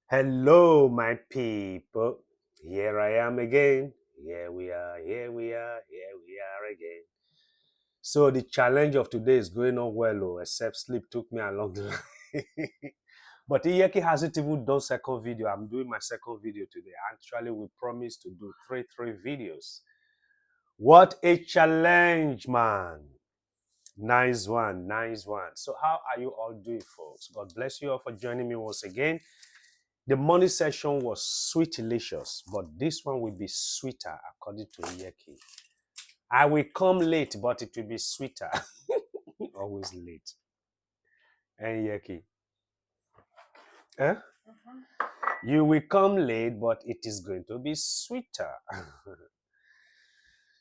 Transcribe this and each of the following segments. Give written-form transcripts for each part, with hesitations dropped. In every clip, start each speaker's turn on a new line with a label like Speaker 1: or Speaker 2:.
Speaker 1: Hello, my people. Here I am again. Here we are, here we are, here we are again. So the challenge of today is going on well, except sleep took me along the line. But Iyeki hasn't even done second video. I'm doing my second video today. Actually, we promised to do three videos. What a challenge, man. Nice one, nice one. So how are you all doing, folks? God bless you all for joining me once again. The morning session was sweet delicious, but this one will be sweeter according to Iyeki. I will come late, but it will be sweeter. Always late. And Iyeki. Eh? You will come late, but it is going to be sweeter.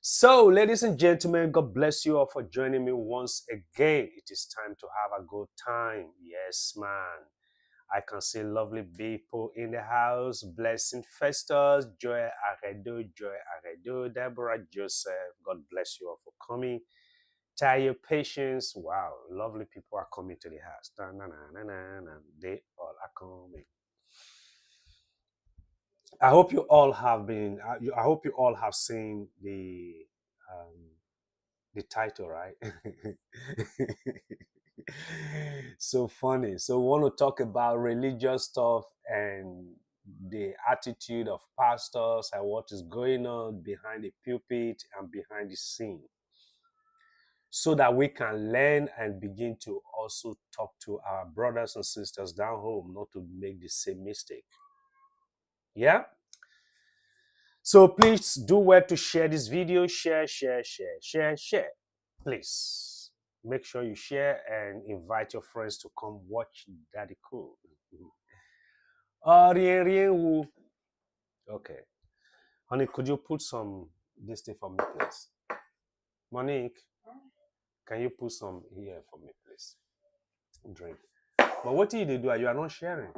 Speaker 1: So, ladies and gentlemen, God bless you all for joining me once again. It is time to have a good time. Yes, man. I can see lovely people in the house. Blessing Festus, Joy Aredo, Deborah Joseph. God bless you all for coming. Tayo Patience. Wow, lovely people are coming to the house. They all are coming. I hope you all have been. I hope you all have seen the title, right? So funny. So we want to talk about religious stuff and the attitude of pastors and what is going on behind the pulpit and behind the scene, so that we can learn and begin to also talk to our brothers and sisters down home not to make the same mistake. Yeah. So please do well to share this video. Share. Please make sure you share and invite your friends to come watch Daddy Cool. Okay. Honey, could you put some this thing for me, please? Monique, can you put some here for me, please? Drink. But what did you do? You are not sharing.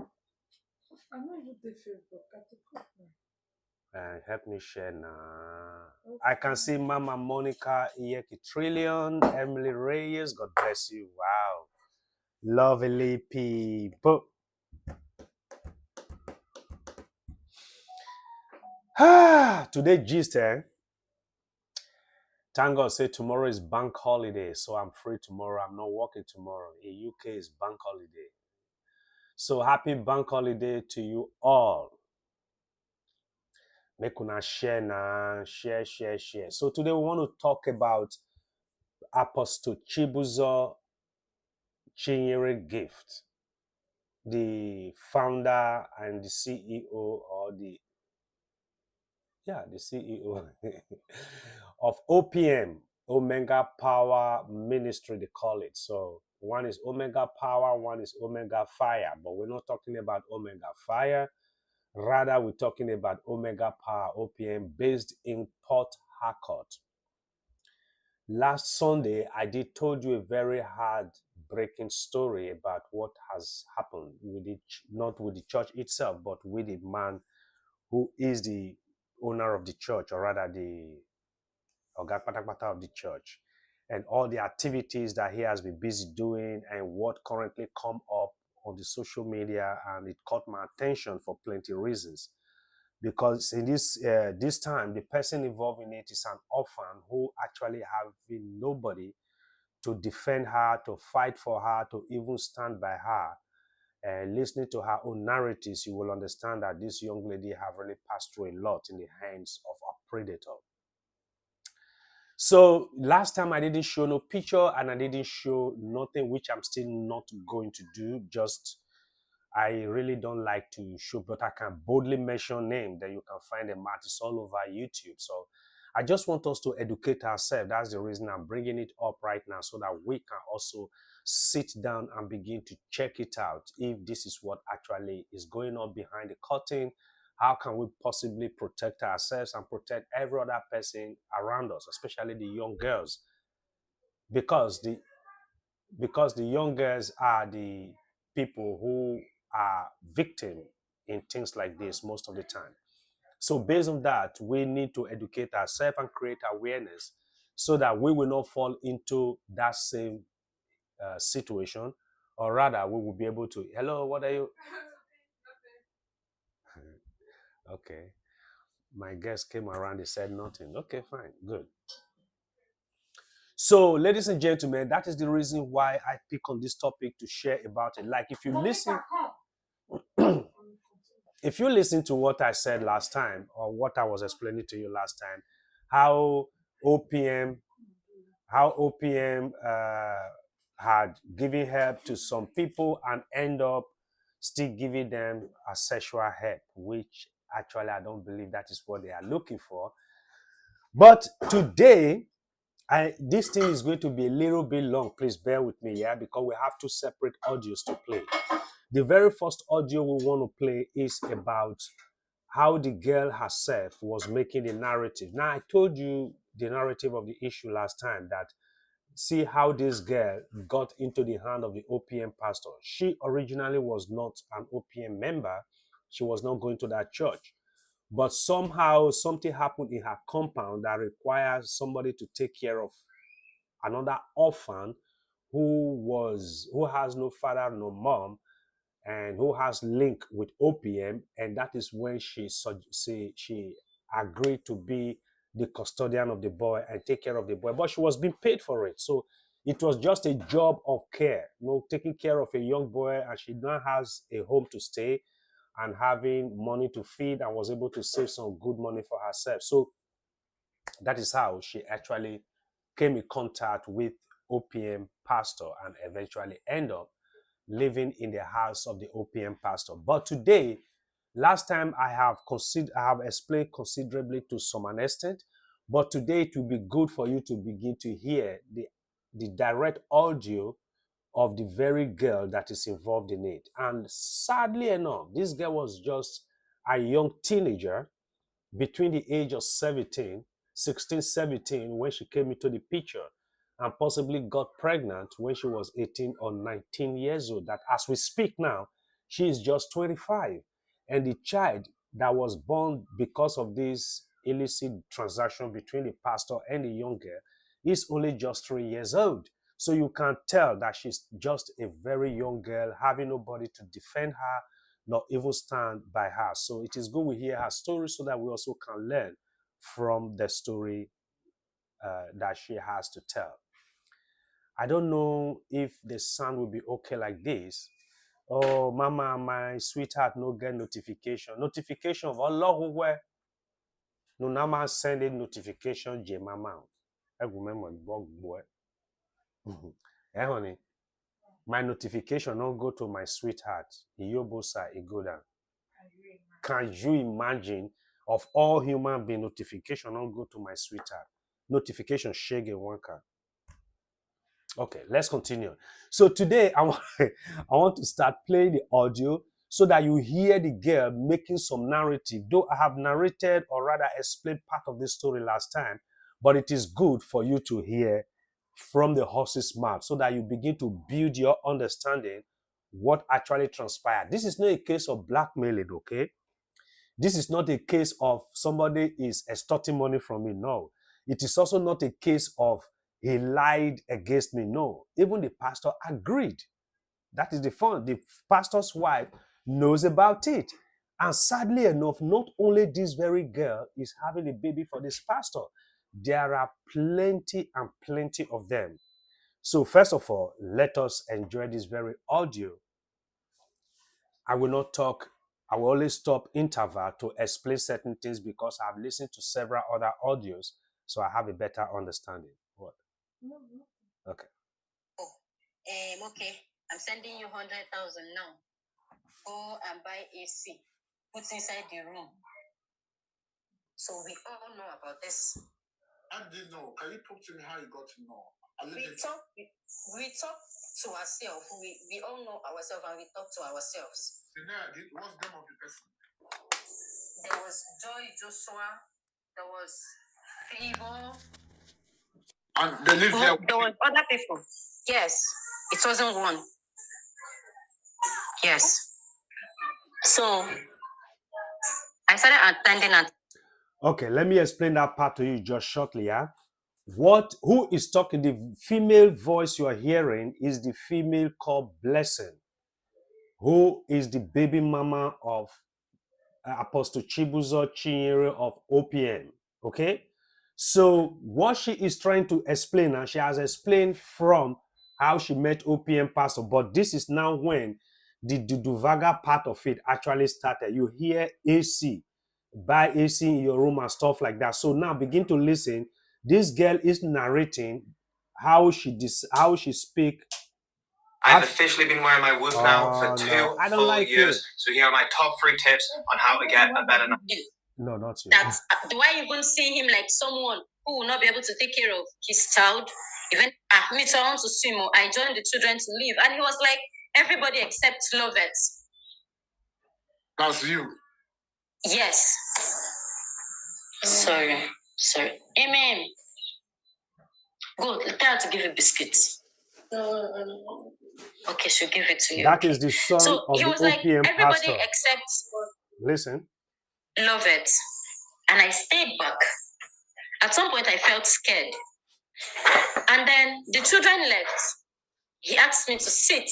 Speaker 2: I'm not even the Facebook. I have to cook now.
Speaker 1: Help me share now. Okay. I can see Mama Monica, Iyeki Trillion, Emily Reyes. God bless you. Wow. Lovely people. Today, gist, Thank God, say tomorrow is bank holiday, so I'm free tomorrow. I'm not working tomorrow. In UK, is bank holiday. So happy bank holiday to you all. Make una share now, share. So today we want to talk about Apostle Chibuzo Chinyere Gift, the founder and the CEO, or the CEO of OPM, Omega Power Ministry, they call it. So one is Omega Power, one is Omega Fire, but we're not talking about Omega Fire. Rather, we're talking about Omega Power, OPM, based in Port Harcourt. Last Sunday, I did told you a very heartbreaking story about what has happened with it, not with the church itself, but with the man who is the owner of the church, or rather the Oga Patapata of the church, and all the activities that he has been busy doing and what currently come up on the social media. And it caught my attention for plenty of reasons. Because in this time, the person involved in it is an orphan who actually having nobody to defend her, to fight for her, to even stand by her. And listening to her own narratives, you will understand that this young lady have really passed through a lot in the hands of a predator. So last time I didn't show no picture and I didn't show nothing, which I'm still not going to do. Just I really don't like to show, but I can boldly mention name that you can find them at. It's all over YouTube. So I just want us to educate ourselves. That's the reason I'm bringing it up right now, so that we can also sit down and begin to check it out. If this is what actually is going on behind the curtain, how can we possibly protect ourselves and protect every other person around us, especially the young girls, because the young girls are the people who are victim in things like this most of the time. So based on that, we need to educate ourselves and create awareness so that we will not fall into that same situation, or rather we will be able to, hello, what are you? Okay. My guest came around, he said nothing. Okay, fine, good. So, ladies and gentlemen, that is the reason why I pick on this topic to share about it. Like, if you listen to what I said last time, or what I was explaining to you last time, how OPM, had given help to some people and end up still giving them a sexual help, which actually I don't believe that is what they are looking for. But today, this thing is going to be a little bit long. Please bear with me, yeah, because we have two separate audios to play. The very first audio we want to play is about how the girl herself was making the narrative. Now, I told you the narrative of the issue last time, that see how this girl got into the hand of the OPM pastor. She originally was not an OPM member. She was not going to that church. But somehow something happened in her compound that requires somebody to take care of another orphan who has no father, no mom, and who has link with OPM, and that is when she agreed to be the custodian of the boy and take care of the boy. But she was being paid for it, so it was just a job of care, taking care of a young boy, and she now has a home to stay and having money to feed, and was able to save some good money for herself. So that is how she actually came in contact with OPM pastor and eventually end up living in the house of the OPM pastor. But today, last time I have explained considerably to some extent, but today it will be good for you to begin to hear the direct audio of the very girl that is involved in it. And sadly enough, this girl was just a young teenager between the age of 16, 17, when she came into the picture, and possibly got pregnant when she was 18 or 19 years old. That as we speak now, she is just 25. And the child that was born because of this illicit transaction between the pastor and the young girl is only just 3 years old. So you can tell that she's just a very young girl, having nobody to defend her, nor even stand by her. So it is good we hear her story so that we also can learn from the story that she has to tell. I don't know if the sound will be okay like this. Oh, mama, my sweetheart, no get notification. Notification of Allah where no nama sending notification je mama. I remember bug boy. Honey, my notification don't go to my sweetheart. Iyobosa Igoda. Can you imagine of all human being notification don't go to my sweetheart? Notification shege wanka. Okay, let's continue. So today I want to start playing the audio so that you hear the girl making some narrative. Though I have narrated or rather explained part of this story last time, but it is good for you to hear from the horse's mouth so that you begin to build your understanding what actually transpired. This is not a case of blackmailing, okay? This is not a case of somebody is extorting money from me. No. It is also not a case of he lied against me. No. Even the pastor agreed. That is the fun. The pastor's wife knows about it. And sadly enough, not only this very girl is having a baby for this pastor, there are plenty and plenty of them. So first of all, let us enjoy this very audio. I will not talk. I will only stop interval to explain certain things because I've listened to several other audios, so I have a better understanding. What? Okay.
Speaker 3: Okay. I'm sending you 100,000 now. Go and buy AC. Put inside the room. So we all know about this.
Speaker 4: I didn't know. Can you talk to me how you got to know?
Speaker 3: We talk to ourselves. We all know ourselves and we talk to ourselves.
Speaker 4: What's the name of the person?
Speaker 3: There was Joy Joshua. There was Favor.
Speaker 4: And they live there.
Speaker 3: There was other people. Yes. It wasn't one. Yes. So I started attending at.
Speaker 1: Okay, let me explain that part to you just shortly. Yeah, who is talking? The female voice you are hearing is the female called Blessing, who is the baby mama of Apostle Chibuzo Chinyere of OPM. Okay? So what she is trying to explain, and she has explained from how she met OPM pastor, but this is now when the Duduvaga part of it actually started. You hear AC, buy AC in your room and stuff like that. So now begin to listen. This girl is narrating how she speak.
Speaker 5: I've officially been wearing my whoop now for 2
Speaker 1: I don't
Speaker 5: full
Speaker 1: like
Speaker 5: years.
Speaker 1: it.
Speaker 5: So here are my top 3 tips on how to get a better night.
Speaker 1: No, not you.
Speaker 3: That do I even see him like someone who will not be able to take care of his child? Even me, so I want to swim. I joined the children to leave, and he was like, everybody except Lovett.
Speaker 4: That's you.
Speaker 3: Yes. Sorry. Amen. Good. Tell her to give you biscuits. Okay, she'll give it to you.
Speaker 1: That is the son
Speaker 3: So
Speaker 1: of
Speaker 3: he
Speaker 1: the
Speaker 3: was like,
Speaker 1: OPM
Speaker 3: everybody
Speaker 1: pastor.
Speaker 3: except
Speaker 1: Listen.
Speaker 3: Lovett. And I stayed back. At some point, I felt scared. And then the children left. He asked me to sit.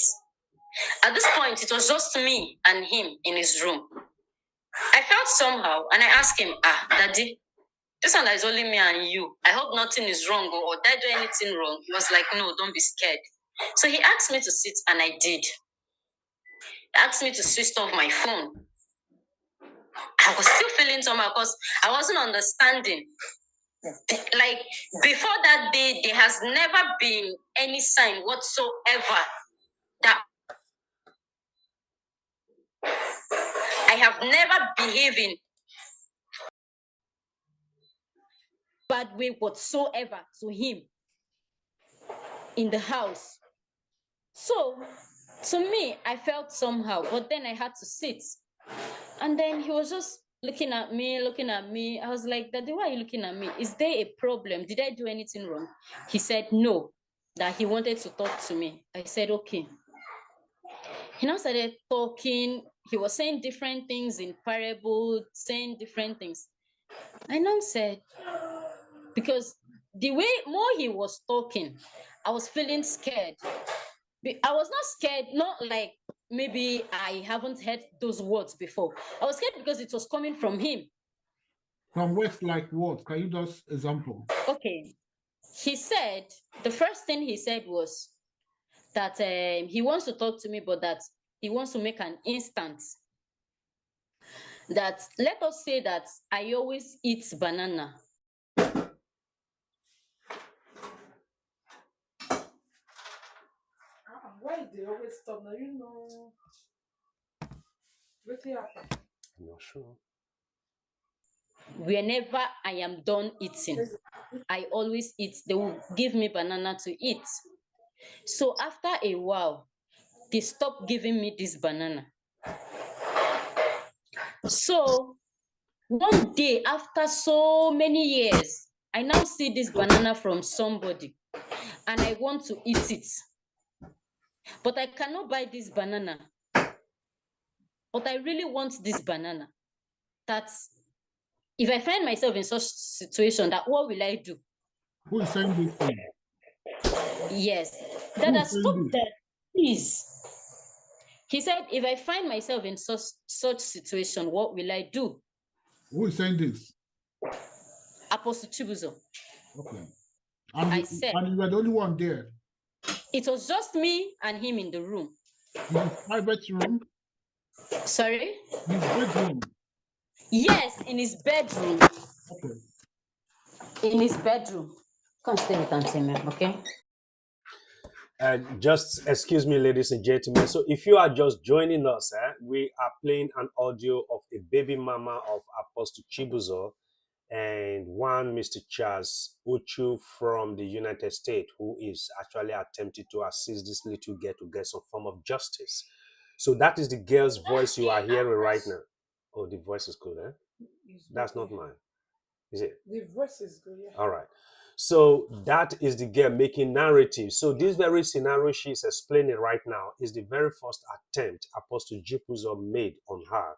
Speaker 3: At this point, it was just me and him in his room. I felt somehow, and I asked him, Daddy, this one is only me and you. I hope nothing is wrong, or did I do anything wrong? He was like, no, don't be scared. So he asked me to sit, and I did. He asked me to switch off my phone. I was still feeling somehow because I wasn't understanding. Like, before that day, there has never been any sign whatsoever that I have never behaved in bad way whatsoever to him in the house. So, to me, I felt somehow, but then I had to sit. And then he was just looking at me. I was like, Daddy, why are you looking at me? Is there a problem? Did I do anything wrong? He said no, that he wanted to talk to me. I said, okay. He now started talking. He was saying different things in parable, saying different things. I now said, because the way more he was talking, I was feeling scared. I was not scared, not like maybe I haven't heard those words before. I was scared because it was coming from him.
Speaker 4: From words like what? Can you just example?
Speaker 3: Okay. He said, the first thing he said was that he wants to talk to me, but that he wants to make an instance. That let us say that I always eat banana.
Speaker 2: Why they always stop now? You know. What happened?
Speaker 1: I'm not sure.
Speaker 3: Whenever I am done eating, I always eat. They will give me banana to eat. So after a while, they stopped giving me this banana. So one day, after so many years, I now see this banana from somebody and I want to eat it. But I cannot buy this banana. But I really want this banana. That's if I find myself in such situation, that what will I do?
Speaker 4: Who is saying this thing?
Speaker 3: Yes. Dada, stop that, please. He said, if I find myself in such situation, what will I do?
Speaker 4: Who is saying this?
Speaker 3: Apostle Chibuzo.
Speaker 4: Okay. And
Speaker 3: I
Speaker 4: you,
Speaker 3: said,
Speaker 4: and you were the only one there.
Speaker 3: It was just me and him in the room.
Speaker 4: In his private room?
Speaker 3: Sorry?
Speaker 4: His bedroom.
Speaker 3: Yes, in his bedroom.
Speaker 4: Okay.
Speaker 3: In his bedroom. Come stay with Auntie Mem, okay?
Speaker 1: Just excuse me, ladies and gentlemen. So if you are just joining us, we are playing an audio of a baby mama of Apostle Chibuzo and one Mr. Charles Uchu from the United States, who is actually attempting to assist this little girl to get some form of justice. So that is the girl's voice you are hearing right now. Oh, the voice is good, eh? That's not mine. Is it?
Speaker 2: The voice is good, yeah.
Speaker 1: All right. So that is the girl making narrative. So this very scenario she's explaining right now is the very first attempt Apostle Chibuzo made on her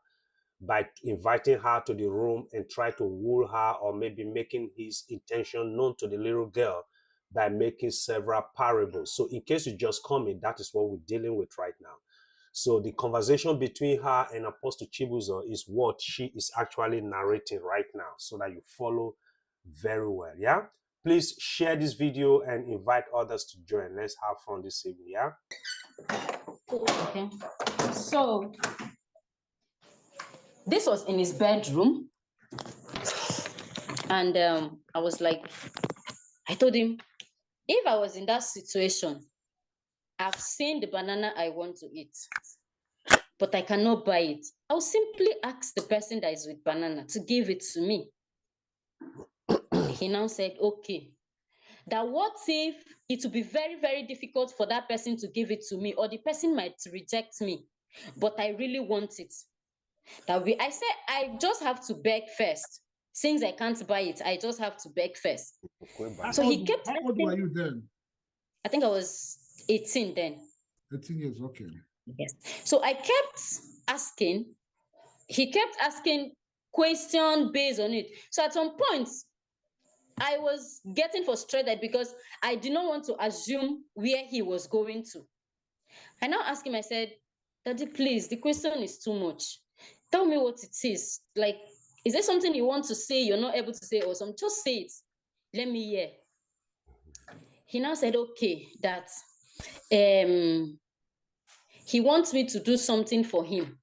Speaker 1: by inviting her to the room and try to woo her, or maybe making his intention known to the little girl by making several parables. So in case you just come in, that is what we're dealing with right now. So the conversation between her and Apostle Chibuzo is what she is actually narrating right now, so that you follow very well. Yeah. Please share this video and invite others to join. Let's have fun this evening. Yeah.
Speaker 3: Okay. So this was in his bedroom, and I was like, I told him, if I was in that situation, I've seen the banana I want to eat, but I cannot buy it. I'll simply ask the person that is with banana to give it to me. He now said, okay. That what if it will be very, very difficult for that person to give it to me, or the person might reject me, but I really want it. I said, I just have to beg first. Since I can't buy it, I just have to beg first. So he kept
Speaker 4: How old were you then?
Speaker 3: I think I was 18 then.
Speaker 4: 18 years, okay.
Speaker 3: Yes. So I kept asking, he kept asking questions based on it. So at some point, I was getting frustrated because I did not want to assume where he was going to. I now asked him, I said, Daddy, please, the question is too much. Tell me what it is. Like, is there something you want to say you're not able to say, or something? Just say it. Let me hear. He now said, okay, that he wants me to do something for him.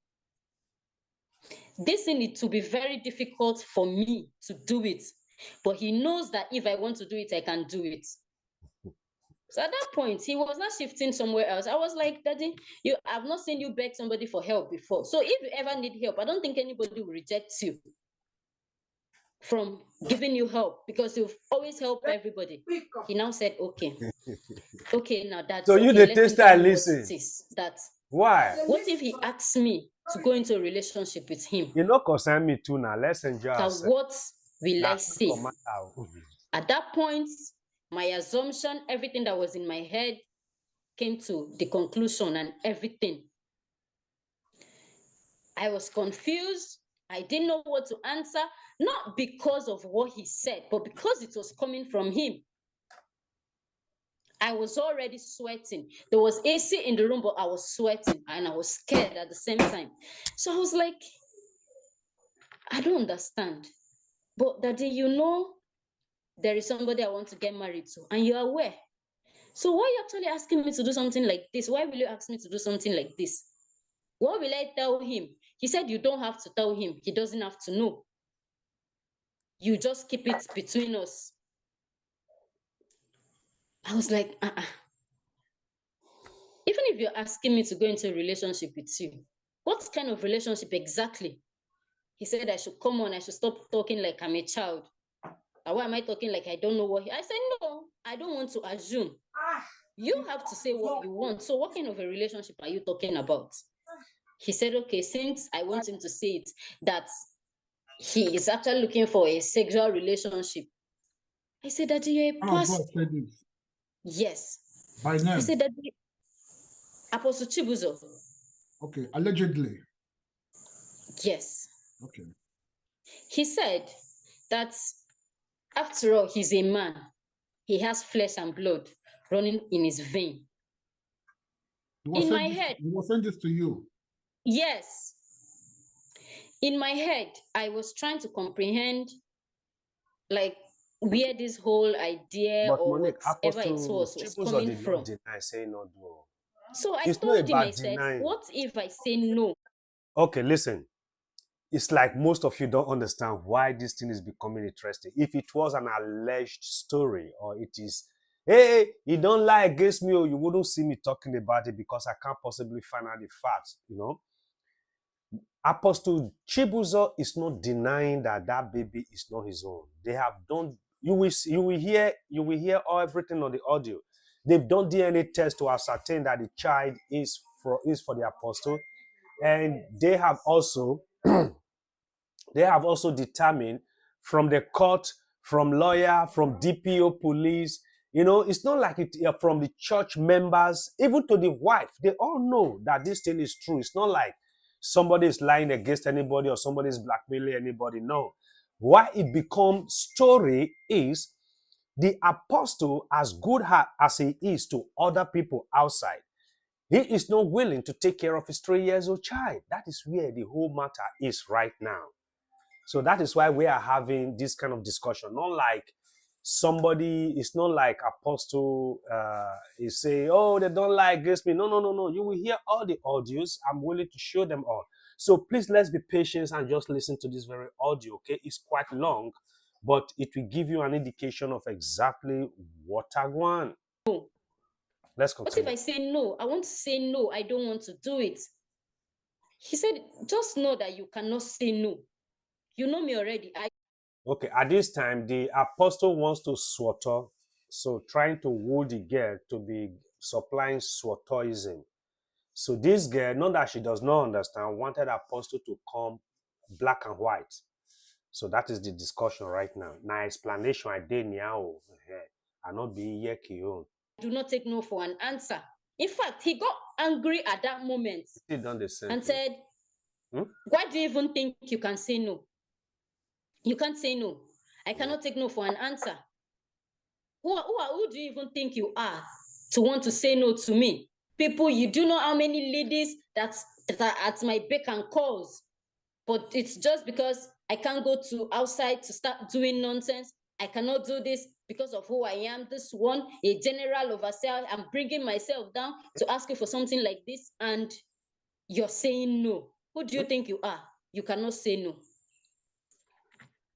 Speaker 3: This thing it will be very difficult for me to do it, but he knows that if I want to do it, I can do it. So at that point, he was not shifting somewhere else. I was like, Daddy, I've not seen you beg somebody for help before. So if you ever need help, I don't think anybody will reject you from giving you help, because you've always helped everybody. He now said, okay. Okay, now that's
Speaker 1: so
Speaker 3: okay.
Speaker 1: You the taster and listen.
Speaker 3: That
Speaker 1: Why?
Speaker 3: What if he asks me to go into a relationship with him?
Speaker 1: You know, concern me too now. Let's enjoy ourselves.
Speaker 3: What will I say? At that point, my assumption, everything that was in my head came to the conclusion and everything. I was confused. I didn't know what to answer, not because of what he said, but because it was coming from him. I was already sweating. There was AC in the room, but I was sweating and I was scared at the same time. So I was like, I don't understand. But Daddy, you know, there is somebody I want to get married to, and you're aware. So why are you actually asking me to do something like this? Why will you ask me to do something like this? What will I tell him? He said, you don't have to tell him. He doesn't have to know. You just keep it between us. I was like, Even if you're asking me to go into a relationship with you, what kind of relationship exactly? He said I should come on, I should stop talking like I'm a child. Why am I talking like I don't know what I said, no, I don't want to assume. You have to say what you want. So what kind of a relationship are you talking about? He said, okay, since I want him to say it, that he is actually looking for a sexual relationship. I said, Daddy, you're a pastor. Yes.
Speaker 4: By name?
Speaker 3: I said, Daddy, Apostle Chibuzo.
Speaker 4: Okay, allegedly.
Speaker 3: Yes.
Speaker 4: Okay.
Speaker 3: He said that after all, he's a man. He has flesh and blood running in his vein. In my head.
Speaker 4: He was saying this to you?
Speaker 3: Yes. In my head, I was trying to comprehend, like, where this whole idea
Speaker 1: but
Speaker 3: or
Speaker 1: Monique,
Speaker 3: whatever it was coming from.
Speaker 1: Deny, say no, do.
Speaker 3: So I told him, I said, what if I say no?
Speaker 1: Okay, listen. It's like most of you don't understand why this thing is becoming interesting. If it was an alleged story, or it is, hey, you don't lie against me, or you wouldn't see me talking about it because I can't possibly find out the facts, you know. Apostle Chibuzo is not denying that that baby is not his own. They have done. You will hear everything on the audio. They've done DNA tests to ascertain that the child is for the apostle, and they have also determined from the court, from lawyer, from DPO, police. You know, it's not like it from the church members, even to the wife. They all know that this thing is true. It's not like somebody is lying against anybody or somebody is blackmailing anybody. No. Why it becomes story is the apostle, as good as he is to other people outside, He is not willing to take care of his 3-year-old child. That is where the whole matter is right now. So that is why we are having this kind of discussion. Not like somebody, it's not like Apostle is saying, oh, they don't like this. No. You will hear all the audios. I'm willing to show them all. So please, let's be patient and just listen to this very audio, okay? It's quite long, but it will give you an indication of exactly what I want.
Speaker 6: No.
Speaker 1: Let's
Speaker 6: What
Speaker 1: continue.
Speaker 6: if I say no? I want to say no. I don't want to do it. He said, just know that you cannot say no. You know me already.
Speaker 1: Okay, at this time, the apostle wants to swauter, so trying to woo the girl to be supplying swauterism. So this girl, not that she does not understand, wanted apostle to come black and white. So that is the discussion right now. Now explanation I did now. I not be here kion.
Speaker 6: Do not take no for an answer. In fact, he got angry at that moment
Speaker 1: He done the same
Speaker 6: and
Speaker 1: thing.
Speaker 6: said, why do you even think you can say no? You can't say no. I cannot take no for an answer. Who do you even think you are to want to say no to me? People, you do know how many ladies that are at my beck and calls, but it's just because I can't go to outside to start doing nonsense. I cannot do this because of who I am. This one, a general overseer. I'm bringing myself down to ask you for something like this, and you're saying no. Who do you think you are? You cannot say no.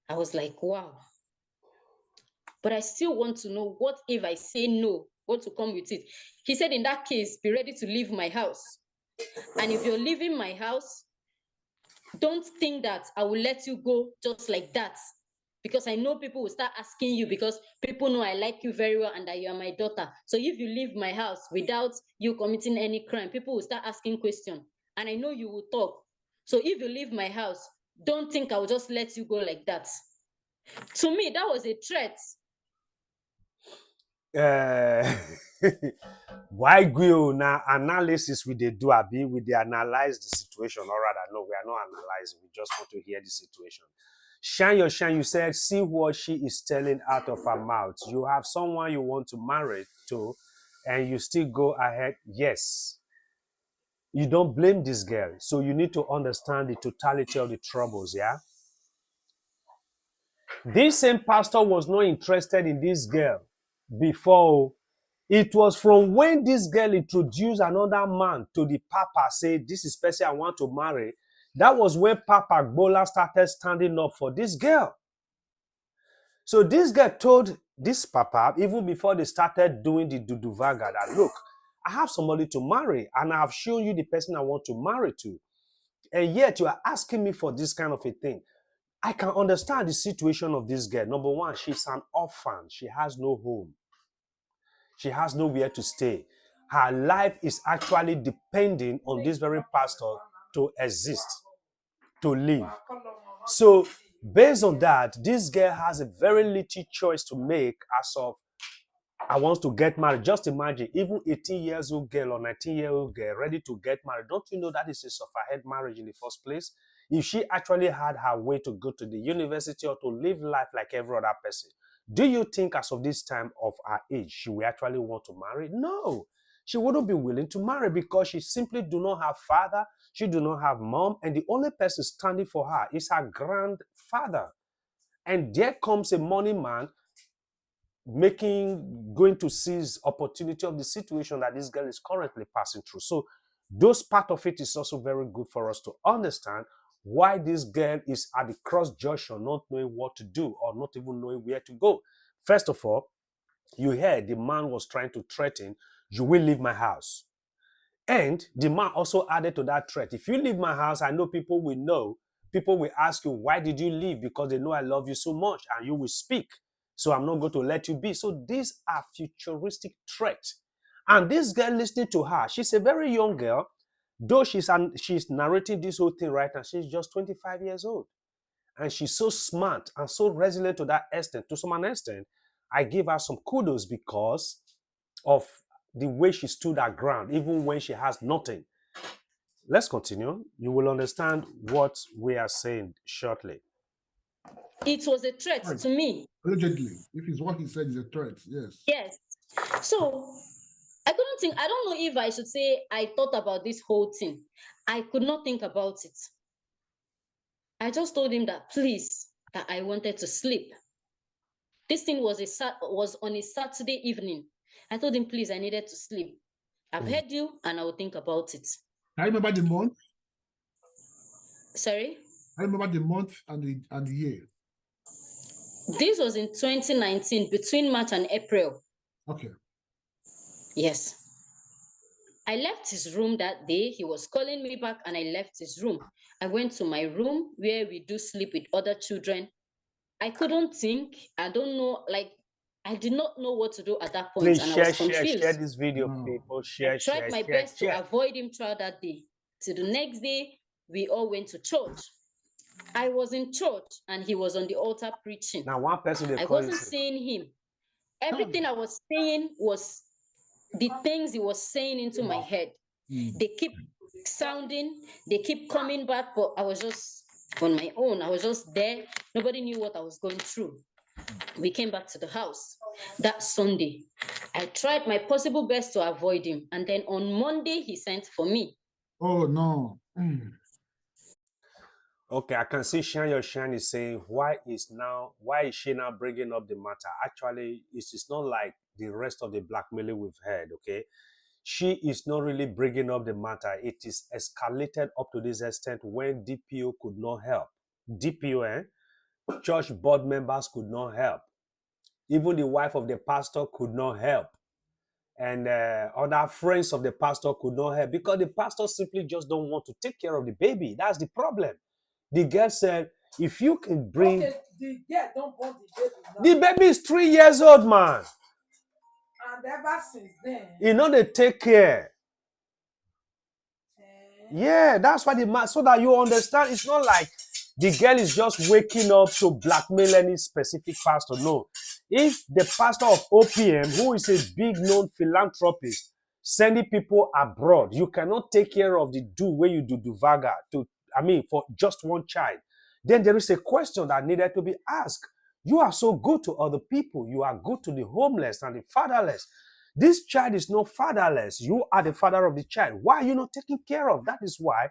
Speaker 6: I was like, wow. But I still want to know, what if I say no? What to come with it? He said, in that case, be ready to leave my house. And if you're leaving my house, don't think that I will let you go just like that. Because I know people will start asking you, because people know I like you very well and that you are my daughter. So if you leave my house without you committing any crime, people will start asking questions. And I know you will talk. So if you leave my house, don't think I will just let you go like that. To me, that was a threat.
Speaker 1: Why go now analysis we they do abi we they analyze the situation, or rather no, we are not analyzing, we just want to hear the situation. Shine your shine, you said, see what she is telling out of her mouth. You have someone you want to marry to and you still go ahead. Yes, you don't blame this girl, so you need to understand the totality of the troubles. Yeah, this same pastor was not interested in this girl before. It was from when this girl introduced another man to the Papa, say, this is person I want to marry. That was when Papa Gbola started standing up for this girl. So this girl told this Papa, even before they started doing the Duduvaga, that look, I have somebody to marry and I have shown you the person I want to marry to. And yet you are asking me for this kind of a thing. I can understand the situation of this girl. Number one, she's an orphan. She has no home. She has nowhere to stay. Her life is actually depending on this very pastor to exist, to live. So based on that, this girl has a very little choice to make as of, I want to get married. Just imagine, even 18-year-old girl or 19-year-old girl ready to get married. Don't you know that is a sufferhead marriage in the first place? If she actually had her way to go to the university or to live life like every other person, do you think as of this time of her age, she will actually want to marry? No. She wouldn't be willing to marry because she simply do not have father, she do not have mom, and the only person standing for her is her grandfather. And there comes a money man going to seize opportunity of the situation that this girl is currently passing through. So those part of it is also very good for us to understand why this girl is at the cross junction, not knowing what to do or not even knowing where to go. First of all, you heard the man was trying to threaten, you will leave my house. And the man also added to that threat, if you leave my house, I know, people will ask you, why did you leave? Because they know I love you so much, and you will speak. So I'm not going to let you be. So these are futuristic threats. And this girl listening to her, she's a very young girl. Though she's narrating this whole thing right now, she's just 25 years old. And she's so smart and so resilient to that extent. To some extent, I give her some kudos because of the way she stood her ground, even when she has nothing. Let's continue. You will understand what we are saying shortly.
Speaker 6: It was a threat to me.
Speaker 4: Allegedly. If it's what he said is a threat, yes.
Speaker 6: Yes. So I couldn't think. I don't know if I should say I thought about this whole thing. I could not think about it. I just told him that please, that I wanted to sleep. This thing was on a Saturday evening. I told him, please, I needed to sleep. I've heard you, and I will think about it.
Speaker 4: I remember the month.
Speaker 6: Sorry?
Speaker 4: I remember the month and the year.
Speaker 6: This was in 2019, between March and April.
Speaker 4: Okay.
Speaker 6: Yes. I left his room that day. He was calling me back, and I left his room. I went to my room where we do sleep with other children. I couldn't think. I don't know, like, I did not know what to do at that point.
Speaker 1: Please
Speaker 6: and
Speaker 1: share,
Speaker 6: I was confused.
Speaker 1: share this video,
Speaker 4: No.
Speaker 1: people.
Speaker 6: I
Speaker 1: Share,
Speaker 6: tried
Speaker 1: share,
Speaker 6: my
Speaker 1: share,
Speaker 6: best
Speaker 1: share.
Speaker 6: to avoid him throughout that day. So the next day, we all went to church. I was in church, and he was on the altar preaching.
Speaker 1: Now, one person they
Speaker 6: I
Speaker 1: call
Speaker 6: wasn't
Speaker 1: it.
Speaker 6: seeing him. Everything I was saying was the things he was saying into my head. They keep sounding, they keep coming back, but I was just on my own. I was just there. Nobody knew what I was going through. We came back to the house that Sunday. I tried my possible best to avoid him. And then on Monday, he sent for me.
Speaker 4: Oh, no.
Speaker 1: Okay, I can see Shine is saying, why is she now bringing up the matter? Actually, it's not like the rest of the blackmailing we've heard, okay? She is not really bringing up the matter. It is escalated up to this extent when DPO could not help. DPO, church board members could not help. Even the wife of the pastor could not help. And other friends of the pastor could not help because the pastor simply just don't want to take care of the baby. That's the problem. The girl said, if you can bring...
Speaker 2: Okay, the girl don't want the baby now.
Speaker 1: The baby is 3 years old, man.
Speaker 2: And ever since then...
Speaker 1: You know they take care. Yeah, that's why so that you understand, it's not like the girl is just waking up to blackmail any specific pastor. No. If the pastor of OPM, who is a big known philanthropist, sending people abroad, you cannot take care of the way you do Vaga for just one child. Then there is a question that needed to be asked. You are so good to other people. You are good to the homeless and the fatherless. This child is not fatherless. You are the father of the child. Why are you not taking care of? That is why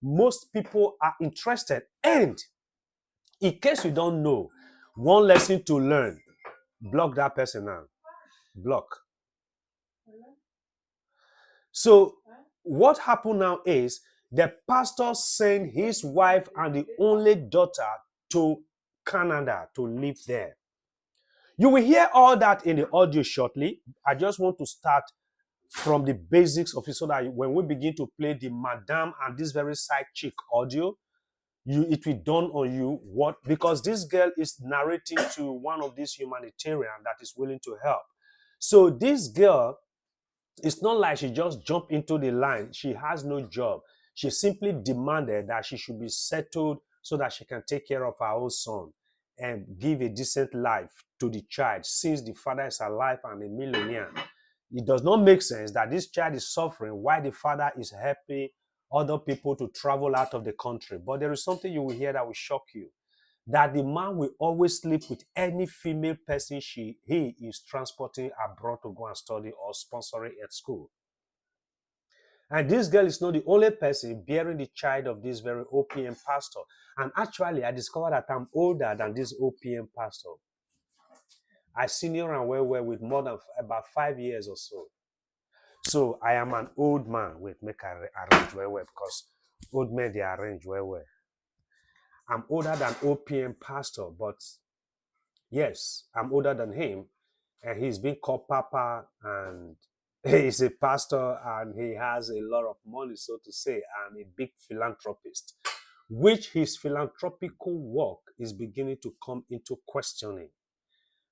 Speaker 1: most people are interested. And in case you don't know, one lesson to learn, block that person now. Block. So what happened now is the pastor sent his wife and the only daughter to Canada to live there. You will hear all that in the audio shortly. I just want to start from the basics of it so that when we begin to play the madam and this very side chick audio, it will dawn on you because this girl is narrating to one of these humanitarians that is willing to help. So this girl, it's not like she just jumped into the line. She has no job. She simply demanded that she should be settled so that she can take care of her own son and give a decent life to the child since the father is alive and a millionaire. It does not make sense that this child is suffering while the father is helping other people to travel out of the country. But there is something you will hear that will shock you. That the man will always sleep with any female person he is transporting abroad to go and study or sponsoring at school. And this girl is not the only person bearing the child of this very OPM pastor. And actually, I discovered that I'm older than this OPM pastor. I senior and well with more than about 5 years or so. So I am an old man. Wait, make I arrange well because old men, they arrange well. I'm older than OPM pastor, but yes, I'm older than him. And he's been called Papa and he's a pastor and he has a lot of money, so to say, and a big philanthropist, which his philanthropical work is beginning to come into questioning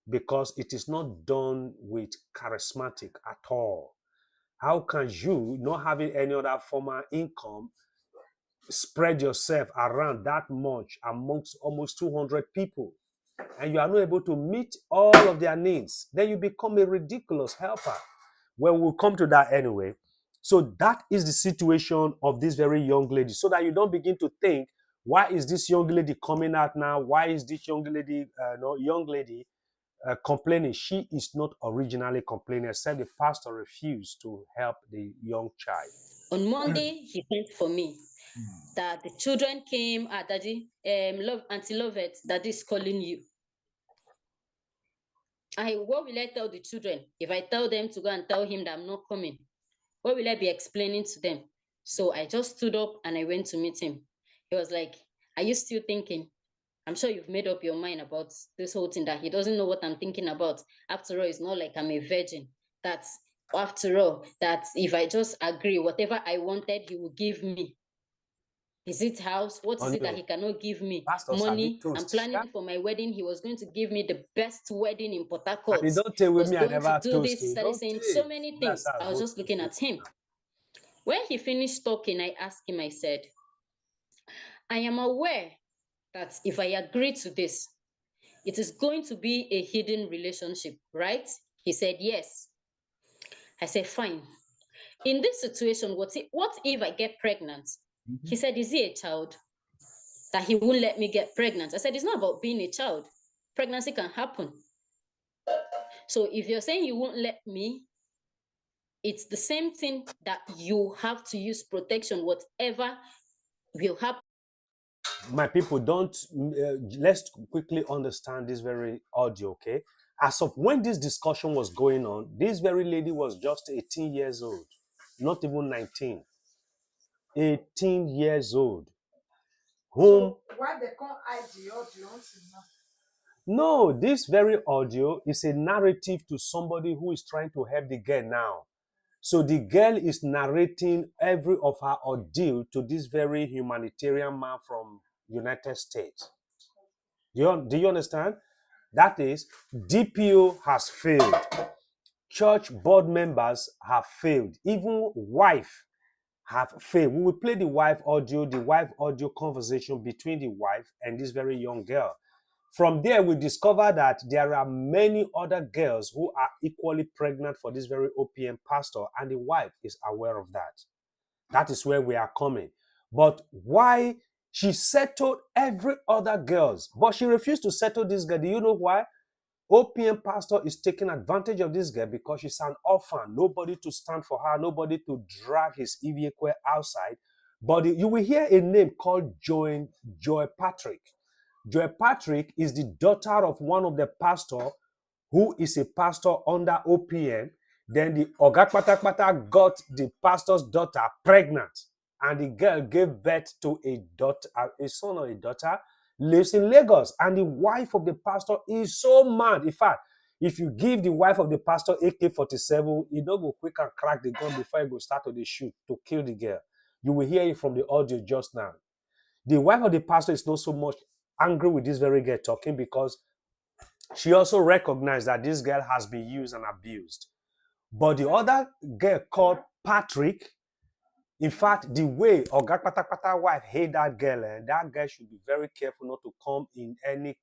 Speaker 1: because it is not done with charismatic at all. How can you, not having any other formal income, spread yourself around that much amongst almost 200 people and you are not able to meet all of their needs? Then you become a ridiculous helper. Well, we'll come to that anyway. So that is the situation of this very young lady, so that you don't begin to think, why is this young lady coming out now? Why is this young lady complaining. She is not originally complaining, except the pastor refused to help the young child.
Speaker 6: On Monday, he sent for me that the children came. Daddy, Auntie Lovett, Daddy is calling you. What will I tell the children? If I tell them to go and tell him that I'm not coming, what will I be explaining to them? So I just stood up and I went to meet him. He was like, are you still thinking? I'm sure you've made up your mind about this whole thing, that he doesn't know what I'm thinking about. After all, it's not like I'm a virgin. That's after all, that if I just agree, whatever I wanted, he will give me. Is it house? What is it that he cannot give me? Money. I'm planning for my wedding. He was going to give me the best wedding in Port Harcourt.
Speaker 1: And don't tell with me, I
Speaker 6: Going
Speaker 1: never
Speaker 6: to do this, started saying so many things.
Speaker 1: That's how
Speaker 6: I was just looking at him. When he finished talking, I asked him, I said, I am aware that if I agree to this, it is going to be a hidden relationship, right? He said, yes. I said, fine. In this situation, what if I get pregnant? He said, is he a child? That he won't let me get pregnant. I said, it's not about being a child. Pregnancy can happen. So if you're saying you won't let me, it's the same thing that you have to use protection, whatever will happen.
Speaker 1: My people, let's quickly understand this very audio, okay? As of when this discussion was going on, this very lady was just 18 years old, not even 19. 18 years old. Whom?
Speaker 2: So why they can't hide the audio now?
Speaker 1: No, this very audio is a narrative to somebody who is trying to help the girl now. So the girl is narrating every of her ordeal to this very humanitarian man from United States. Do you understand? That is, DPO has failed. Church board members have failed. Even wife have failed. We will play the wife audio conversation between the wife and this very young girl. From there, we discover that there are many other girls who are equally pregnant for this very OPM pastor, and the wife is aware of that. That is where we are coming. But why? She settled every other girls, but she refused to settle this girl. Do you know why? OPM pastor is taking advantage of this girl because she's an orphan. Nobody to stand for her, nobody to drag his Iviekwe outside. But you will hear a name called Joy Patrick. Joy Patrick is the daughter of one of the pastor who is a pastor under OPM. Then the Oga Patakpata got the pastor's daughter pregnant, and the girl gave birth to a son or a daughter, lives in Lagos, and the wife of the pastor is so mad. In fact, if you give the wife of the pastor AK-47, he don't go quick and crack the gun before he go start to the shoot to kill the girl. You will hear it from the audio just now. The wife of the pastor is not so much angry with this very girl talking because she also recognized that this girl has been used and abused. But the other girl called Patrick, in fact, the way Oga Patakpata wife hate that girl, that girl should be very careful not to come in any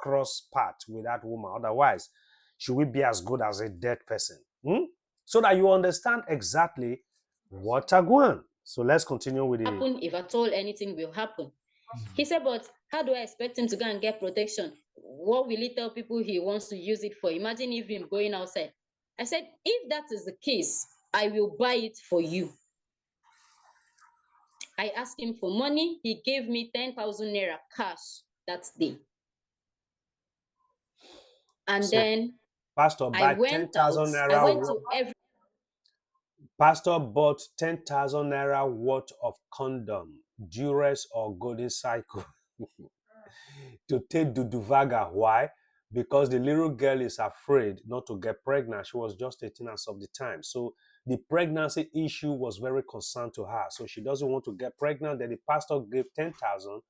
Speaker 1: cross path with that woman. Otherwise, she will be as good as a dead person. So that you understand exactly what are going. So let's continue with it.
Speaker 6: Happen if at all anything will happen. He said, but how do I expect him to go and get protection? What will he tell people he wants to use it for? Imagine if him going outside. I said, if that is the case, I will buy it for you. I asked him for money. He gave me 10,000 naira cash that day. And so, then
Speaker 1: Pastor bought 10,000 naira. Pastor bought 10,000 naira worth of condom, Durex or Golden Cycle to take Duduvaga. Why? Because the little girl is afraid not to get pregnant. She was just 18 as of the time. So the pregnancy issue was very concerned to her. So she doesn't want to get pregnant. Then the pastor gave 10,000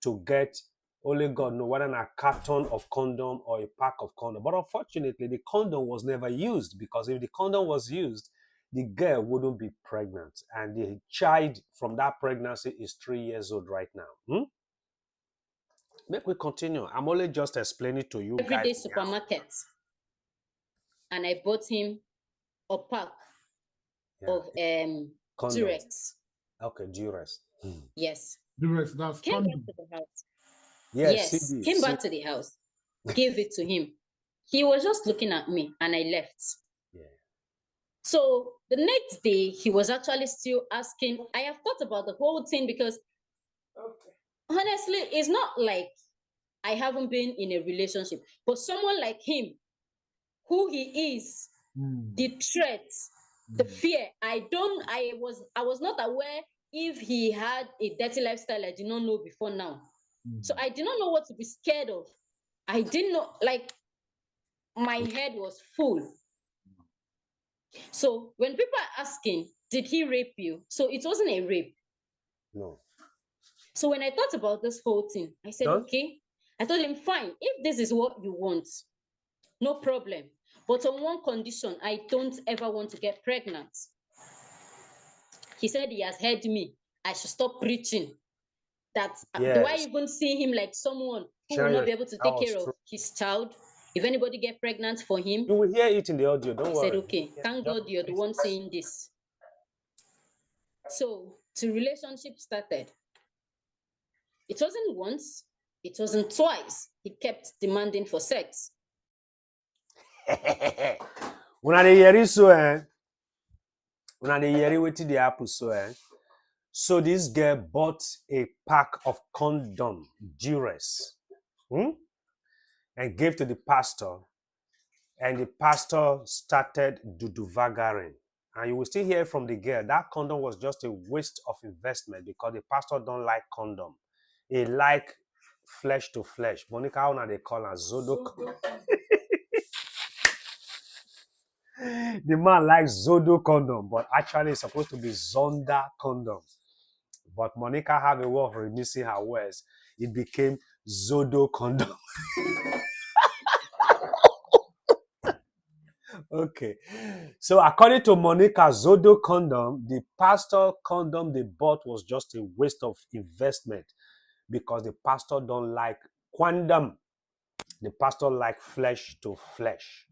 Speaker 1: to get, only God knows, whether a carton of condom or a pack of condom. But unfortunately, the condom was never used, because if the condom was used, the girl wouldn't be pregnant. And the child from that pregnancy is 3 years old right now. Make we continue. I'm only just explaining to you
Speaker 6: everyday supermarket. And I bought him a pack of Durex.
Speaker 1: Okay, Durex.
Speaker 6: Yes.
Speaker 4: Durex, that's
Speaker 6: came back to the house.
Speaker 1: Yes,
Speaker 6: came back to the house. Gave it to him. he was just looking at me and I left.
Speaker 1: Yeah.
Speaker 6: So the next day, he was actually still asking. I have thought about the whole thing because
Speaker 2: Okay.
Speaker 6: honestly, it's not like I haven't been in a relationship, but someone like him, who he is, the threat, the fear. I was not aware if he had a dirty lifestyle I did not know before now. So I did not know what to be scared of. I didn't know, like, my head was full. So when people are asking, did he rape you? So it wasn't a rape.
Speaker 1: No.
Speaker 6: So when I thought about this whole thing, I said,
Speaker 1: Done?
Speaker 6: okay. I told him, fine, if this is what you want, no problem. But on one condition, I don't ever want to get pregnant. He said he has heard me. I should stop preaching. That do I
Speaker 1: Yes.
Speaker 6: even see him like someone who
Speaker 1: Share
Speaker 6: will
Speaker 1: your-
Speaker 6: not be able to
Speaker 1: that
Speaker 6: take
Speaker 1: was
Speaker 6: care of
Speaker 1: true.
Speaker 6: his child? If anybody get pregnant for him,
Speaker 1: You will hear it in the audio. Don't
Speaker 6: I
Speaker 1: worry.
Speaker 6: said, okay,
Speaker 1: Yeah,
Speaker 6: thank
Speaker 1: just
Speaker 6: God you're the
Speaker 1: face
Speaker 6: one
Speaker 1: it.
Speaker 6: saying this. So the relationship started. It wasn't once, it wasn't twice. He kept demanding for sex.
Speaker 1: Una dey hear it so una dey hear wetin dey happen so So this girl bought a pack of condom, Durex, and gave to the pastor, and the pastor started duduvagaring. And you will still hear from the girl that condom was just a waste of investment because the pastor don't like condom. He like flesh to flesh. Monica, how they call her Zodo. The man likes Zodo condom, but actually it's supposed to be Zonda condom. But Monica have a way of remixing her words. It became Zodo condom. Okay. So according to Monica, Zodo condom, the pastor condom they bought was just a waste of investment because the pastor don't like quandam. The pastor like flesh to flesh,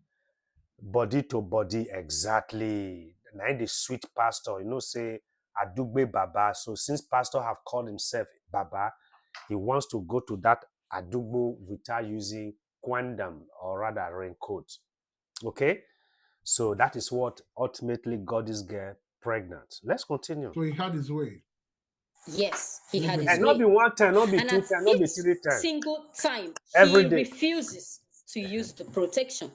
Speaker 1: body to body, exactly. Now the sweet pastor, say Adugbe Baba. So since pastor have called himself Baba, he wants to go to that Adugbo without using quandam or rather raincoat. Okay? So that is what ultimately got this girl pregnant. Let's continue.
Speaker 4: So he had his way.
Speaker 6: Yes, he had his
Speaker 1: And
Speaker 6: way.
Speaker 1: not be one time, not be
Speaker 6: And
Speaker 1: two
Speaker 6: at
Speaker 1: times, not be
Speaker 6: each
Speaker 1: 3 times.
Speaker 6: single time,
Speaker 1: Every
Speaker 6: he
Speaker 1: day.
Speaker 6: refuses to use the protection.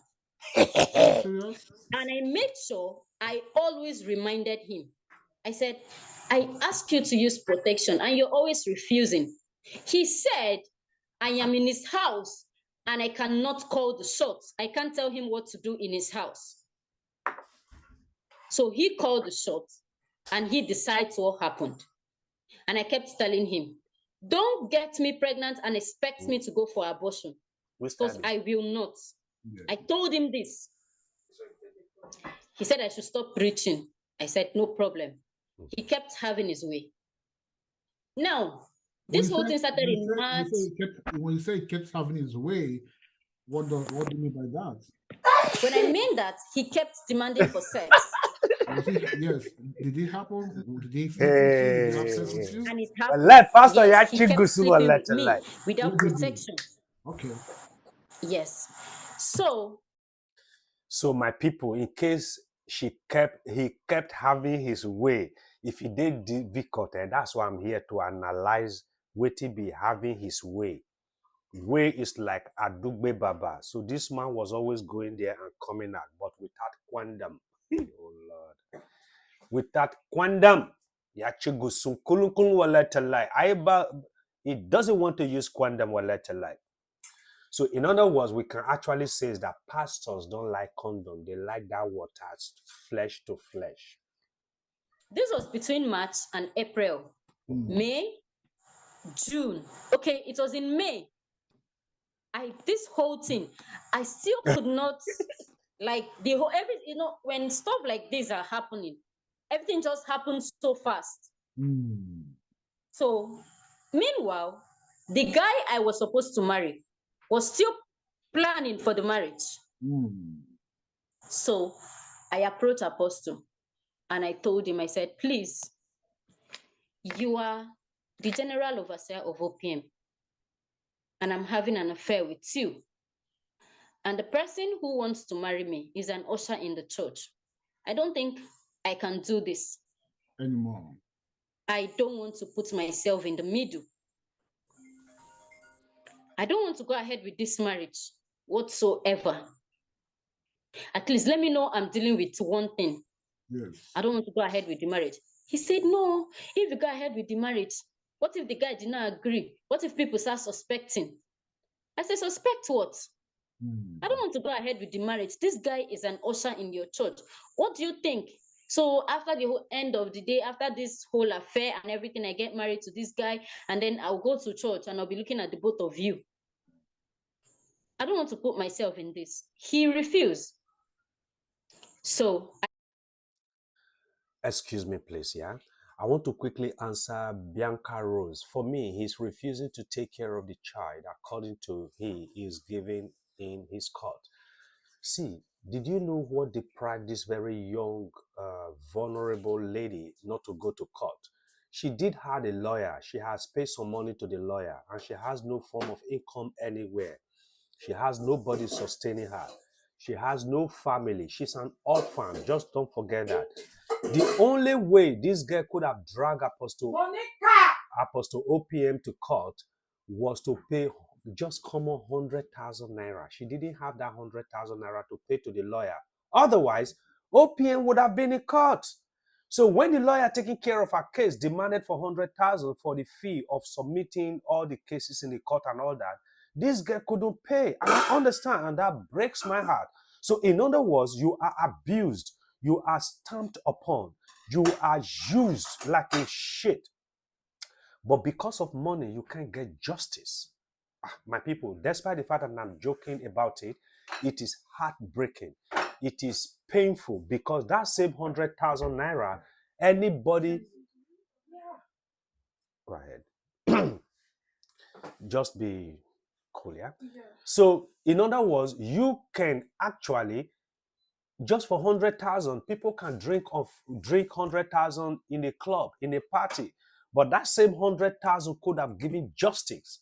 Speaker 4: Are you serious?
Speaker 6: And I made sure I always reminded him. I said, I ask you to use protection and you're always refusing. He said, I am in his house and I cannot call the shots. I can't tell him what to do in his house. So he called the shots and he decides what happened. And I kept telling him, don't get me pregnant and expect me to go for abortion because I will not.
Speaker 4: Yeah.
Speaker 6: I told him this. He said I should stop preaching. I said, no problem. He kept having his way. Now, this whole thing started in March.
Speaker 4: When you say he kept having his way, what do you mean by that?
Speaker 6: When I mean that, he kept demanding for sex.
Speaker 4: Yes. Did it happen? Did he sleep with you? Did he have sex with you?
Speaker 6: And it happened.
Speaker 1: Let Pastor
Speaker 6: Yes, he kept
Speaker 1: Yachi
Speaker 6: sleeping with
Speaker 1: letter
Speaker 6: me
Speaker 1: like.
Speaker 6: without
Speaker 4: What did he do?
Speaker 6: protection.
Speaker 4: Okay.
Speaker 6: Yes. So
Speaker 1: my people, in case he kept having his way, if he did difficult, and that's why I'm here to analyze what he be having his way. Way is like Adugbe Baba. So this man was always going there and coming out, but without quandam. Oh Lord. Without quandam. He doesn't want to use quandam walatalai. So in other words, we can actually say that pastors don't like condom. They like that water flesh to flesh.
Speaker 6: this was between March and April. May, June. Okay, it was in May. This whole thing, I still could not like the whole when stuff like this are happening, everything just happens so fast. So meanwhile, the guy I was supposed to marry was still planning for the marriage. So I approached Apostle and I told him, I said, please, you are the general overseer of OPM and I'm having an affair with you. And the person who wants to marry me is an usher in the church. I don't think I can do this
Speaker 4: anymore.
Speaker 6: I don't want to put myself in the middle. I don't want to go ahead with this marriage whatsoever. At least let me know I'm dealing with one thing.
Speaker 4: Yes.
Speaker 6: I don't want to go ahead with the marriage. He said, no, if you go ahead with the marriage, what if the guy did not agree? What if people start suspecting? I said, suspect what? I don't want to go ahead with the marriage. This guy is an usher in your church. What do you think? So after the whole end of the day, after this whole affair and everything, I get married to this guy, and then I'll go to church and I'll be looking at the both of you. I don't want to put myself in this. He refused. So
Speaker 1: Excuse me, please, yeah? I want to quickly answer Bianca Rose. For me, he's refusing to take care of the child according to he is giving in his court. See, did you know what deprived this very young, vulnerable lady not to go to court? She did have a lawyer. She has paid some money to the lawyer, and she has no form of income anywhere. She has nobody sustaining her. She has no family. She's an orphan. Just don't forget that. The only way this girl could have dragged Apostle OPM to court was to pay just common 100,000 naira. She didn't have that 100,000 naira to pay to the lawyer. Otherwise, OPM would have been in court. So when the lawyer taking care of her case demanded for 100,000 for the fee of submitting all the cases in the court and all that, this girl couldn't pay. And I understand, and that breaks my heart. So in other words, you are abused. You are stamped upon. You are used like a shit. But because of money, you can't get justice. My people, despite the fact that I'm joking about it, it is heartbreaking. It is painful because that same 100,000 naira, anybody... Go ahead. Just be cool, yeah? So, in other words, you can actually, just for 100,000, people can drink 100,000 in a club, in a party. But that same 100,000 could have given justice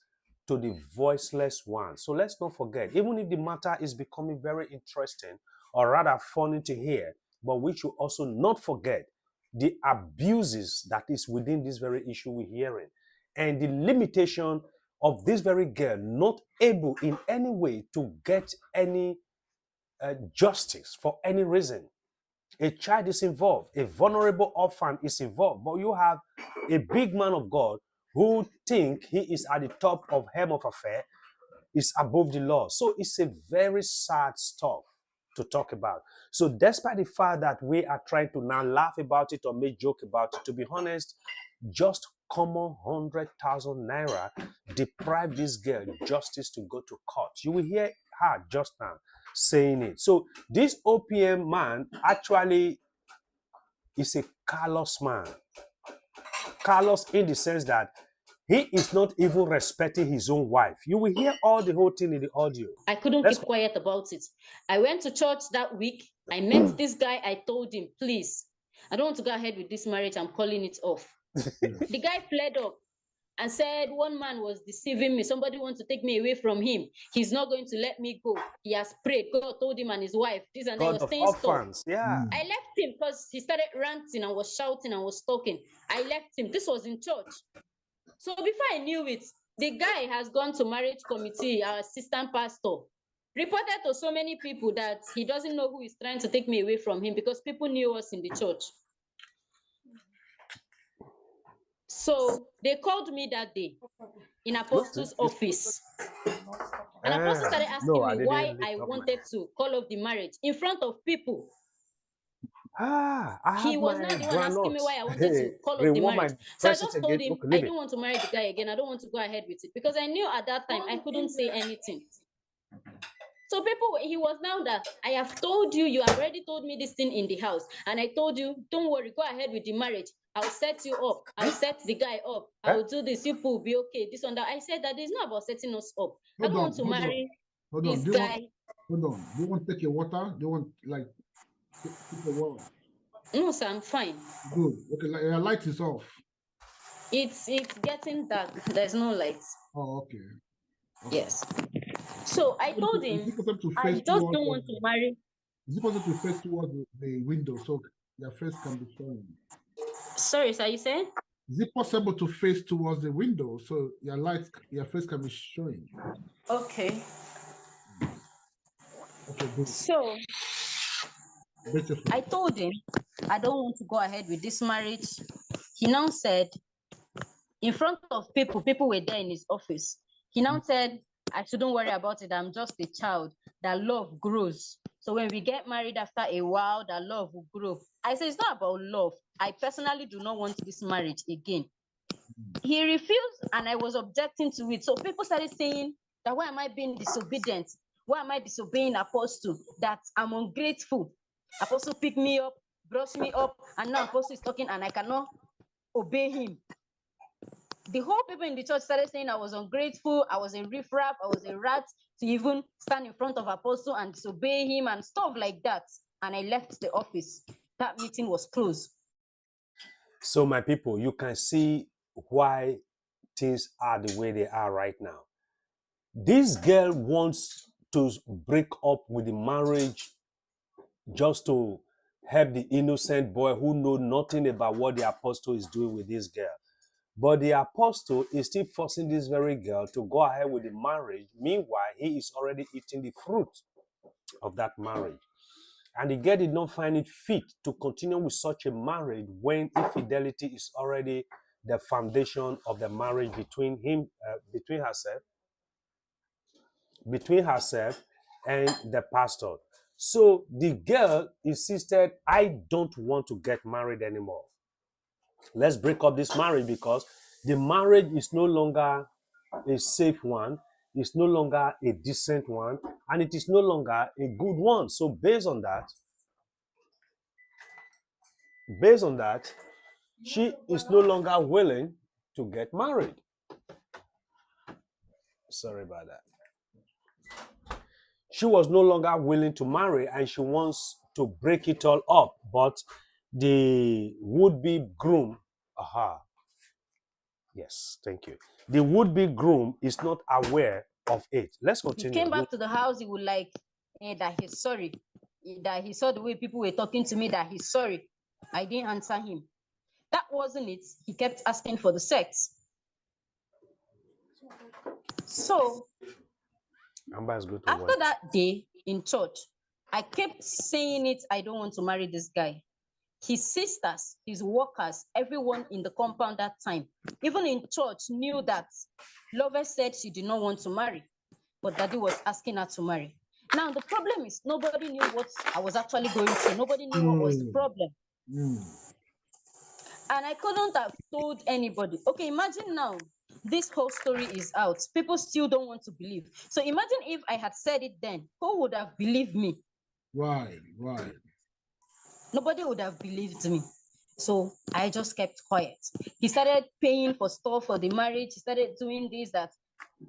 Speaker 1: to the voiceless one. So let's not forget, even if the matter is becoming very interesting or rather funny to hear, but we should also not forget the abuses that is within this very issue we're hearing and the limitation of this very girl not able in any way to get any justice for any reason. A child is involved, a vulnerable orphan is involved, but you have a big man of God who think he is at the top of hem of affair, is above the law. So it's a very sad stuff to talk about. So despite the fact that we are trying to now laugh about it or make joke about it, to be honest, just common 100,000 naira deprive this girl justice to go to court. You will hear her just now saying it. So this OPM man actually is a callous man. Callous in the sense that he is not even respecting his own wife. You will hear all the whole thing in the audio.
Speaker 6: I couldn't keep quiet about it. I went to church that week. I met this guy. I told him, please, I don't want to go ahead with this marriage. I'm calling it off. The guy fled up and said one man was deceiving me. Somebody wants to take me away from him. He's not going to let me go. He has prayed. God told him and his wife. This and that was saying stuff.
Speaker 1: Yeah.
Speaker 6: I left him because he started ranting and was shouting and was talking. I left him. This was in church. So before I knew it, the guy has gone to marriage committee, our assistant pastor, reported to so many people that he doesn't know who is trying to take me away from him because people knew us in the church. So they called me that day in Apostle's office. And Apostle started asking me why I wanted to call off the marriage in front of people. He was not the one asking me why I wanted to call off the marriage. So I just told him, I don't want to marry the guy again. I don't want to go ahead with it because I knew at that time I couldn't say anything. So people, he was now that I have told you, you have already told me this thing in the house. And I told you, don't worry, go ahead with the marriage. I'll set you up. I'll set the guy up. I'll do this. You will be okay. This one, that. I said that it's not about setting us up. I don't want to marry this guy.
Speaker 4: Hold on. Do you want to take your water? Do you want, like, take your water?
Speaker 6: No, sir, I'm fine.
Speaker 4: Good. Okay, your light is off.
Speaker 6: It's getting dark. There's no light.
Speaker 4: Oh, okay.
Speaker 6: Yes. So I told
Speaker 4: Is
Speaker 6: him,
Speaker 4: it possible to
Speaker 6: I
Speaker 4: face
Speaker 6: just
Speaker 4: towards
Speaker 6: don't want to marry.
Speaker 4: Is it possible to face towards the window so your face can be shown?
Speaker 6: Sorry, sir, you said?
Speaker 4: Is it possible to face towards the window so your face can be showing?
Speaker 6: Okay.
Speaker 4: Okay, good.
Speaker 6: So
Speaker 4: Beautiful.
Speaker 6: I told him I don't want to go ahead with this marriage. He now said, in front of people were there in his office. He now said, I shouldn't worry about it. I'm just a child. That love grows. So when we get married after a while, that love will grow. I said, it's not about love. I personally do not want this marriage again. He refused, and I was objecting to it. So people started saying that why am I being disobedient? Why am I disobeying Apostle? That I'm ungrateful. Apostle picked me up, brought me up, and now Apostle is talking and I cannot obey him. The whole people in the church started saying I was ungrateful, I was a riffraff, I was a rat to even stand in front of Apostle and disobey him and stuff like that. And I left the office. That meeting was closed.
Speaker 1: So my people, you can see why things are the way they are right now. This girl wants to break up with the marriage just to help the innocent boy who knows nothing about what the apostle is doing with this girl. But the apostle is still forcing this very girl to go ahead with the marriage. Meanwhile, he is already eating the fruit of that marriage. And the girl did not find it fit to continue with such a marriage when infidelity is already the foundation of the marriage between herself and the pastor. So the girl insisted, I don't want to get married anymore. Let's break up this marriage because the marriage is no longer a safe one, it's no longer a decent one, and it is no longer a good one. So based on that, she is no longer willing to get married. Sorry about that. She was no longer willing to marry and she wants to break it all up. But the would-be groom, yes, thank you. The would-be groom is not aware of it. Let's continue.
Speaker 6: He came back to the house, he would like, that he's sorry. That he saw the way people were talking to me, that he's sorry. I didn't answer him. That wasn't it. He kept asking for the sex. So after that day in church, I kept saying it, I don't want to marry this guy. His sisters, his workers, everyone in the compound that time, even in church, knew that Lover said she did not want to marry, but Daddy was asking her to marry. Now, the problem is nobody knew what I was actually going through. Nobody knew what was the problem. And I couldn't have told anybody. Okay, imagine now, this whole story is out. People still don't want to believe. So imagine if I had said it then, who would have believed me?
Speaker 4: Right.
Speaker 6: Nobody would have believed me. So I just kept quiet. He started paying for stuff for the marriage. He started doing this, that.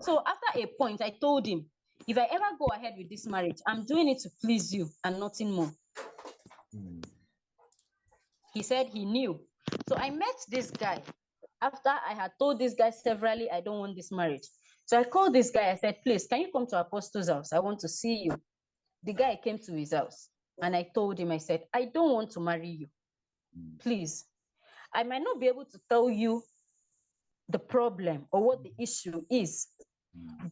Speaker 6: So after a point, I told him, if I ever go ahead with this marriage, I'm doing it to please you and nothing more. He said he knew. So I met this guy. After I had told this guy severally, I don't want this marriage. So I called this guy. I said, please, can you come to Apostle's house? I want to see you. The guy came to his house. And I told him, I said, I don't want to marry you. Please. I might not be able to tell you the problem or what the issue is.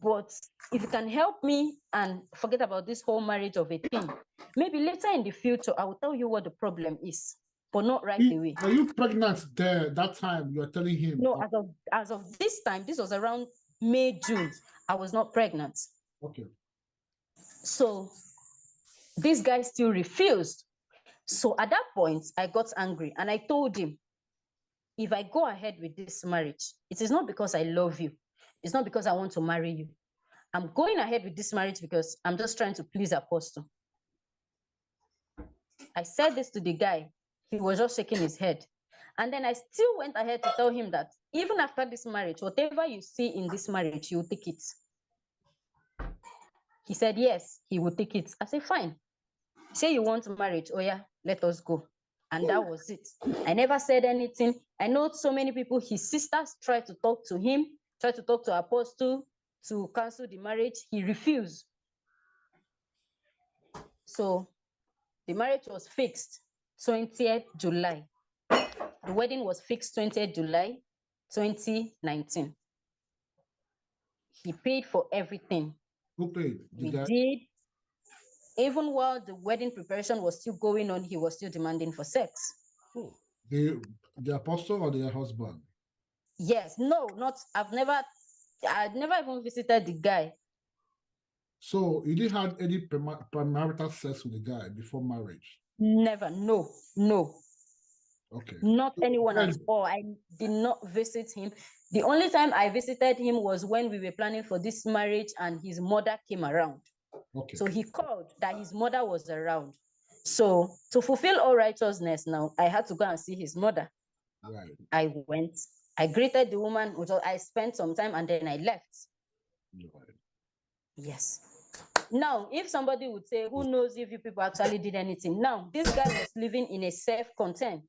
Speaker 6: But if you can help me and forget about this whole marriage of a thing, maybe later in the future, I will tell you what the problem is, but not right away.
Speaker 4: Were you pregnant there that time? You are telling him?
Speaker 6: No, as of this time, this was around May, June. I was not pregnant.
Speaker 4: Okay.
Speaker 6: So this guy still refused. So at that point, I got angry and I told him, if I go ahead with this marriage, it is not because I love you. It's not because I want to marry you. I'm going ahead with this marriage because I'm just trying to please Apostle. I said this to the guy. He was just shaking his head. And then I still went ahead to tell him that even after this marriage, whatever you see in this marriage, you will take it. He said, yes, he will take it. I said, fine. Say you want marriage. Oh yeah, let us go. And that was it. I never said anything. I know so many people, his sisters tried to talk to him, tried to talk to Apostle. to cancel the marriage. He refused. So the marriage was fixed 20th July. The wedding was fixed 20th July 2019. He paid for everything.
Speaker 4: Who paid?
Speaker 6: We did. Even while the wedding preparation was still going on, he was still demanding for sex.
Speaker 4: The apostle or the husband?
Speaker 6: Yes, no, not. I'd never even visited the guy.
Speaker 4: So you didn't have any premarital sex with the guy before marriage?
Speaker 6: Never. No.
Speaker 4: Okay.
Speaker 6: Not anyone at all. I did not visit him. The only time I visited him was when we were planning for this marriage and his mother came around.
Speaker 4: Okay.
Speaker 6: So he called that his mother was around. So to fulfill all righteousness now, I had to go and see his mother.
Speaker 4: Right.
Speaker 6: I went. I greeted the woman. I spent some time and then I left.
Speaker 4: Right.
Speaker 6: Yes. Now, if somebody would say, who knows if you people actually did anything? Now, this guy was living in a self-contained.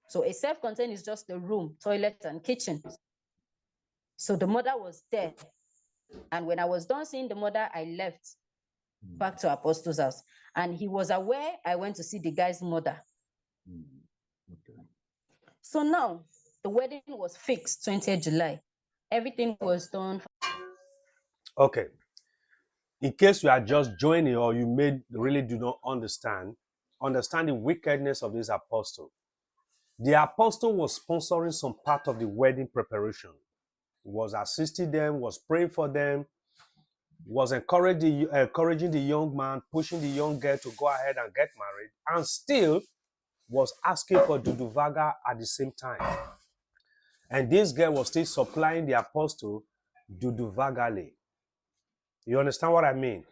Speaker 6: So a self-contained is just a room, toilet, and kitchen. So the mother was there. And when I was done seeing the mother, I left back to Apostle's house. And he was aware I went to see the guy's mother.
Speaker 4: Okay.
Speaker 6: So now, the wedding was fixed 20th July. Everything was done.
Speaker 1: Okay. In case you are just joining or you really do not understand the wickedness of this apostle. The apostle was sponsoring some part of the wedding preparation. He was assisting them, was praying for them, was encouraging the young man, pushing the young girl to go ahead and get married, and still was asking for Duduvaga at the same time. And this girl was still supplying the apostle Duduvagale. You understand what I mean?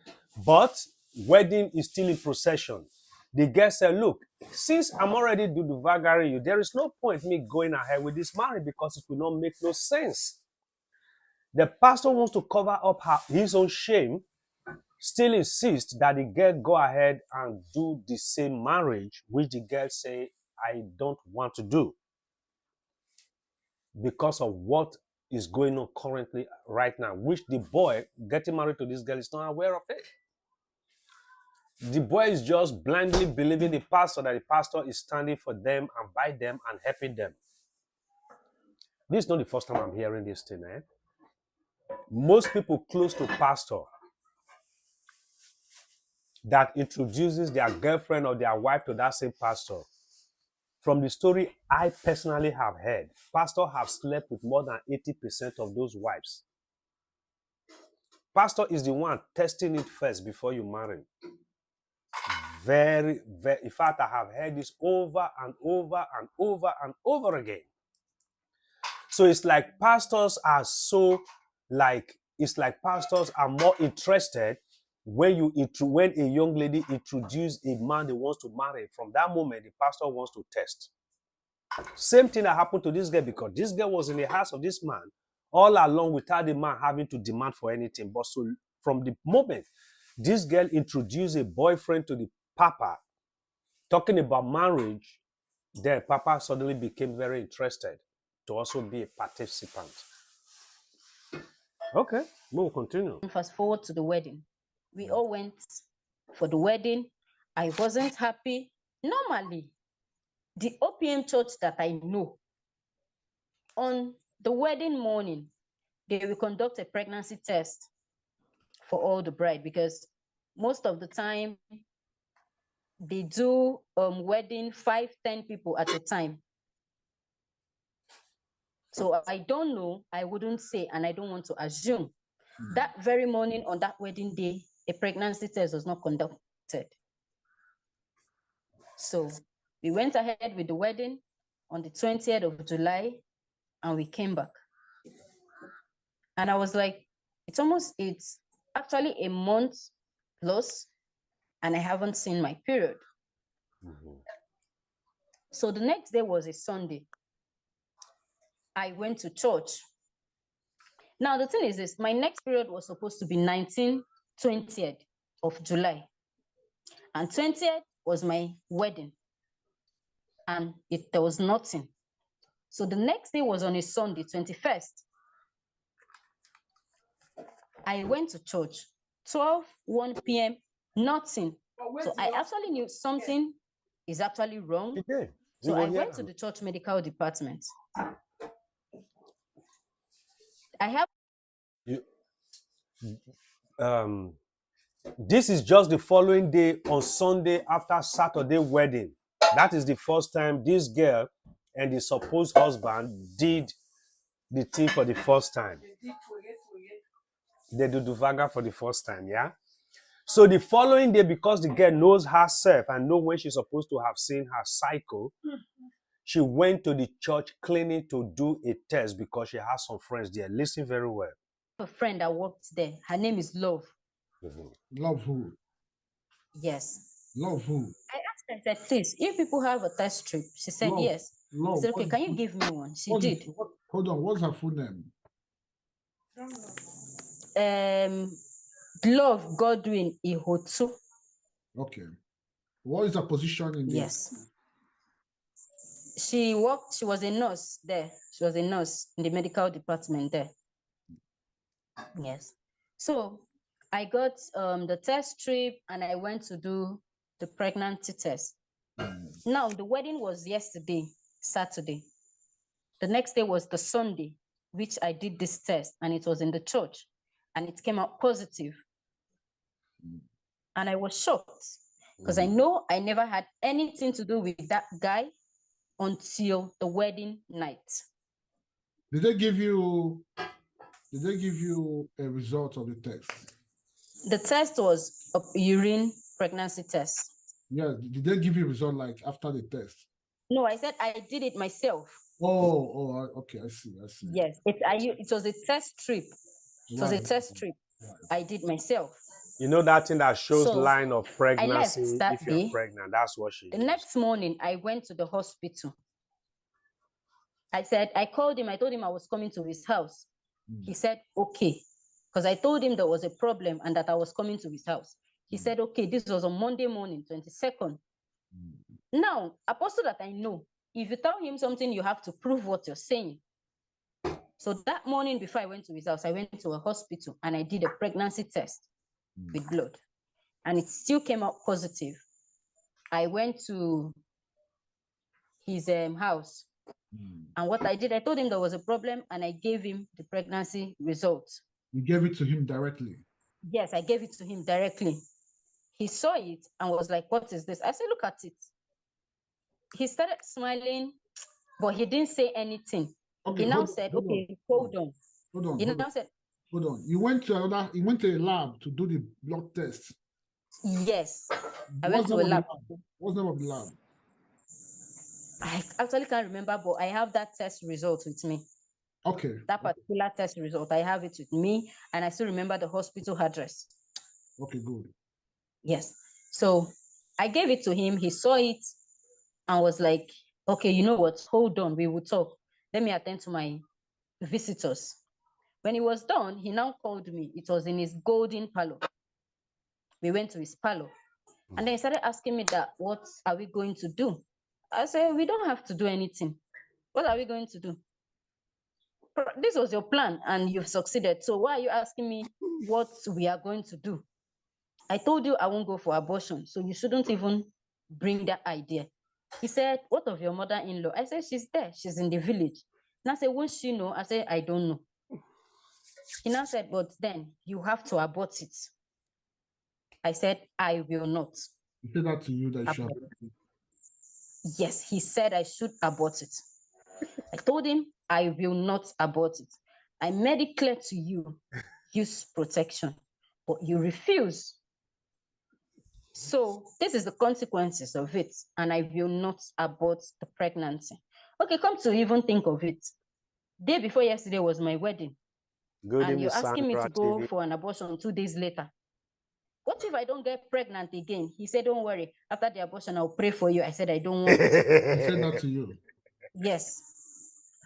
Speaker 1: But wedding is still in procession. The girl said, look, since I'm already Duduvagari you, there is no point me going ahead with this marriage because it will not make no sense. The pastor wants to cover up his own shame, still insists that the girl go ahead and do the same marriage, which the girl say, I don't want to do. Because of what is going on currently right now, which the boy getting married to this girl is not aware of it. The boy is just blindly believing the pastor that the pastor is standing for them and by them and helping them. This is not the first time I'm hearing this thing, eh? Most people close to pastor that introduces their girlfriend or their wife to that same pastor. From the story I personally have heard, pastor have slept with more than 80% of those wives. Pastor is the one testing it first before you marry. Very, very, in fact, I have heard this over and over and over and over again. So it's like pastors are pastors are more interested when a young lady introduces a man they wants to marry. From that moment, the pastor wants to test. Same thing that happened to this girl, because this girl was in the house of this man all along without the man having to demand for anything. But so from the moment this girl introduced a boyfriend to the papa, talking about marriage, then papa suddenly became very interested to also be a participant. Okay, we'll continue.
Speaker 6: Fast forward to the wedding. We all went for the wedding. I wasn't happy. Normally, the OPM church that I know, on the wedding morning, they will conduct a pregnancy test for all the bride, because most of the time they do wedding 5-10 people at a time. So I don't know, I wouldn't say, and I don't want to assume. That very morning on that wedding day, a pregnancy test was not conducted. So we went ahead with the wedding on the 20th of July, and we came back. And I was like, it's actually a month plus, and I haven't seen my period. So the next day was a Sunday. I went to church. Now, the thing is this, my next period was supposed to be 20th of July. And 20th was my wedding. And there was nothing. So the next day was on a Sunday, 21st. I went to church, 1 p.m., nothing.
Speaker 2: But where
Speaker 6: So
Speaker 2: did
Speaker 6: I
Speaker 2: you
Speaker 6: actually knew something is actually wrong.
Speaker 1: Today.
Speaker 6: So I went to the church medical department. I have
Speaker 1: This is just the following day on Sunday after Saturday wedding. That is the first time this girl and the supposed husband did the thing for the first time.
Speaker 2: They did forget.
Speaker 1: They do Duvanga for the first time, yeah? So the following day, because the girl knows herself and know when she's supposed to have seen her cycle, she went to the church clinic to do a test because she has some friends there. Listen very well.
Speaker 6: a friend that worked there. Her name is Love.
Speaker 4: Love who?
Speaker 6: Yes.
Speaker 4: Love who?
Speaker 6: I asked her, I said, please, if people have a test strip, she said
Speaker 4: Love.
Speaker 6: yes. I
Speaker 4: Love.
Speaker 6: said, okay, can you give me one? She did.
Speaker 4: Hold on, what's her full name?
Speaker 6: Love Godwin Ihotu.
Speaker 4: Okay. What is her position in the
Speaker 6: Yes. She was a nurse there. She was a nurse in the medical department there. Yes. So I got the test strip and I went to do the pregnancy test. Now the wedding was yesterday, Saturday. The next day was the Sunday, which I did this test, and it was in the church, and it came out positive. And I was shocked because I know I never had anything to do with that guy until the wedding night.
Speaker 4: Did they give you a result of the test?
Speaker 6: The test was a urine pregnancy test.
Speaker 4: Yeah, did they give you a result like after the test?
Speaker 6: No, I said I did it myself.
Speaker 4: Okay, I see.
Speaker 6: Yes, it was a test strip. It was a
Speaker 4: Right.
Speaker 6: test strip. I did myself.
Speaker 1: You know that thing that shows
Speaker 6: So,
Speaker 1: line of pregnancy
Speaker 6: left that
Speaker 1: if you're
Speaker 6: day.
Speaker 1: pregnant. That's what she
Speaker 6: The
Speaker 1: used.
Speaker 6: next morning, I went to the hospital. I called him. I told him I was coming to his house. He said, okay. Because I told him there was a problem and that I was coming to his house. He said, okay, this was on Monday morning, 22nd. Now, Apostle that I know, if you tell him something, you have to prove what you're saying. So that morning before I went to his house, I went to a hospital and I did a pregnancy test with blood. And it still came out positive. I went to his house. And what I did, I told him there was a problem and I gave him the pregnancy results.
Speaker 4: You gave it to him directly?
Speaker 6: Yes, I gave it to him directly. He saw it and was like, what is this? I said, look at it. He started smiling, but he didn't say anything.
Speaker 4: Okay,
Speaker 6: He now said, okay, hold on.
Speaker 4: Hold
Speaker 6: He
Speaker 4: on.
Speaker 6: now said,
Speaker 4: Hold on. You went to a lab to do the blood test.
Speaker 6: yes. I went to a lab.
Speaker 4: What's the name of the lab?
Speaker 6: I actually can't remember, but I have that test result with me.
Speaker 4: Okay.
Speaker 6: That particular test result, I have it with me, and I still remember the hospital address.
Speaker 4: Okay, good.
Speaker 6: Yes. So I gave it to him. He saw it and was like, okay, you know what? Hold on, we will talk. Let me attend to my visitors. When he was done, he now called me. It was in his golden parlor. We went to his parlor. And then he started asking me that, what are we going to do? I said, we don't have to do anything. What are we going to do? This was your plan and you've succeeded. So why are you asking me what we are going to do? I told you I won't go for abortion, so you shouldn't even bring that idea. He said, what of your mother-in-law? I said, she's there. She's in the village. And I said, won't she know? I said, I don't know. He now said, but then you have to abort it. I said, I will not.
Speaker 4: He said that to you that you should abort it.
Speaker 6: Yes, he said I should abort it. I told him I will not abort it. I made it clear to you, use protection, but you refuse. So this is the consequences of it, and I will not abort the pregnancy. Okay, come to even think of it. Day before yesterday was my wedding.
Speaker 1: Good
Speaker 6: and you're asking me to
Speaker 1: Sandra
Speaker 6: go
Speaker 1: TV.
Speaker 6: for an abortion 2 days later. What if I don't get pregnant again? He said, don't worry. After the abortion, I'll pray for you. I said, I don't want.
Speaker 4: He said that to you.
Speaker 6: Yes.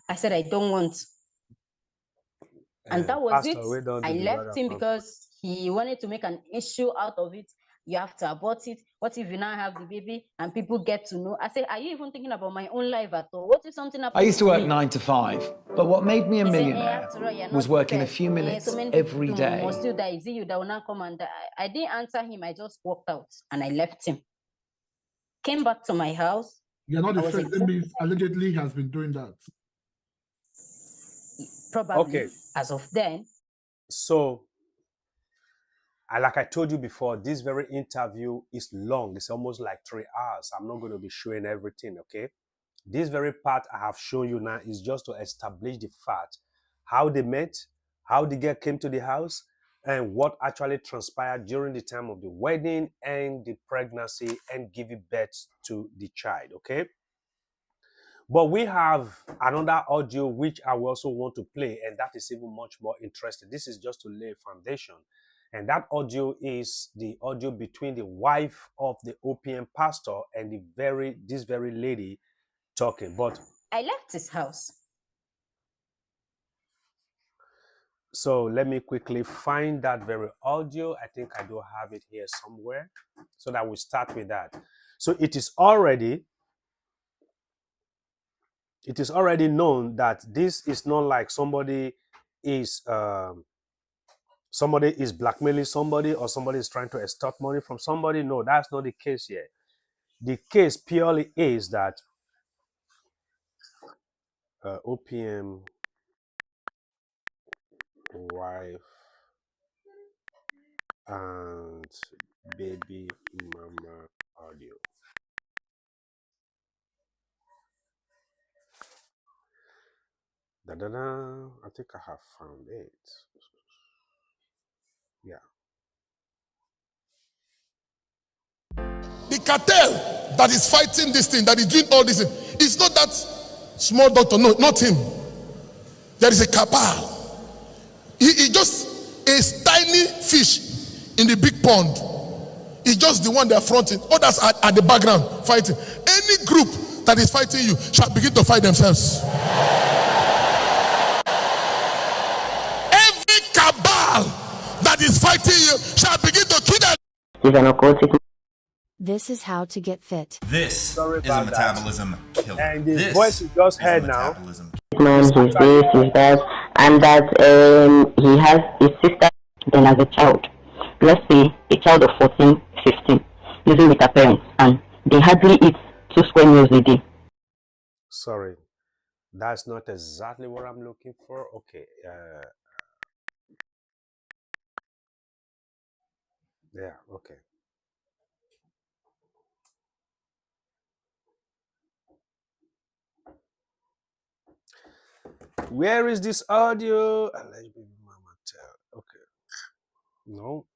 Speaker 6: I said, I don't want. And that was
Speaker 1: Pastor, we
Speaker 6: it.
Speaker 1: don't
Speaker 6: I
Speaker 1: do the
Speaker 6: left
Speaker 1: word
Speaker 6: him
Speaker 1: of
Speaker 6: because he wanted to make an issue out of it. you have to abort it. What if you now have the baby and people get to know? I say, are you even thinking about my own life at all? What if something happens?
Speaker 7: I used to work
Speaker 6: me?
Speaker 7: 9 to 5, but what made me a
Speaker 6: He say,
Speaker 7: millionaire
Speaker 6: after all, you're
Speaker 7: was
Speaker 6: not
Speaker 7: working a
Speaker 6: prepared.
Speaker 7: few minutes
Speaker 6: So many
Speaker 7: every
Speaker 6: people
Speaker 7: day.
Speaker 6: must do that. Is it you that will not come and die? I didn't answer him. I just walked out and I left him. Came back to my house.
Speaker 4: You're not
Speaker 6: I
Speaker 4: the
Speaker 6: was
Speaker 4: first. That means allegedly has been doing that.
Speaker 6: Probably
Speaker 1: Okay.
Speaker 6: as of then.
Speaker 1: So, like I told you before, this very interview is long. It's almost like 3 hours. I'm not going to be showing everything, okay? This very part I have shown you now is just to establish the fact, how they met, how the girl came to the house, and what actually transpired during the time of the wedding and the pregnancy and giving birth to the child, okay? But we have another audio which I also want to play, and that is even much more interesting. This is just to lay a foundation. And that audio is the audio between the wife of the OPM pastor and this very lady talking. But
Speaker 6: I left his house.
Speaker 1: so let me quickly find that very audio. I think I do have it here somewhere, so that we start with that. So it is already known that this is not like somebody is blackmailing somebody, or somebody is trying to extort money from somebody. No, that's not the case here. The case purely is that OPM wife and baby mama audio. I think I have found it. Yeah.
Speaker 8: The cartel that is fighting this thing, that is doing all this thing, it's not that small doctor, no, not him. There is a cabal. He just a tiny fish in the big pond. He's just the one they are fronting. Others are at the background fighting. Any group that is fighting you shall begin to fight themselves. Every cabal that is fighting you shall begin to kill them.
Speaker 9: This is how to get fit.
Speaker 5: This is a metabolism killer.
Speaker 1: And the
Speaker 5: This
Speaker 1: voice you just
Speaker 5: is a
Speaker 1: heard now.
Speaker 5: metabolism
Speaker 10: Man, his this, his that, and that he has his sister then as a child. Let's say a child of 14, 15, living with her parents, and they hardly eat 2 square meals a day.
Speaker 1: Sorry, that's not exactly what I'm looking for. Okay. Yeah, okay. Where is this audio? Alleged baby mama tell. Okay. No.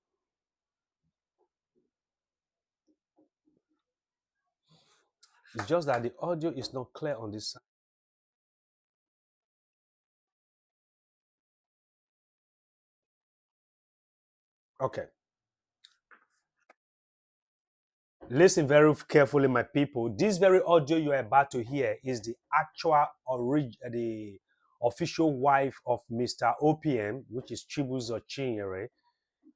Speaker 1: It's just that the audio is not clear on this side. Okay. Listen very carefully, my people. This very audio you are about to hear is the actual the official wife of Mr. OPM, which is Chibuzo Chinyere,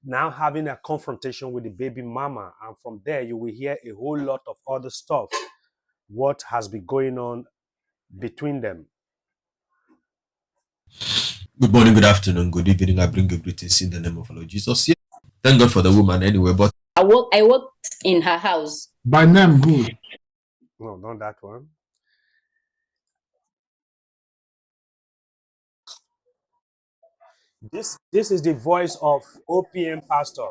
Speaker 1: now having a confrontation with the baby mama. And from there, you will hear a whole lot of other stuff, what has been going on between them.
Speaker 11: Good morning, good afternoon, good evening. I bring you greetings in the name of Lord Jesus. Yeah. Thank God for the woman anyway, but
Speaker 6: I worked in her house.
Speaker 4: By name, who?
Speaker 1: No, not that one. This is the voice of OPM pastor.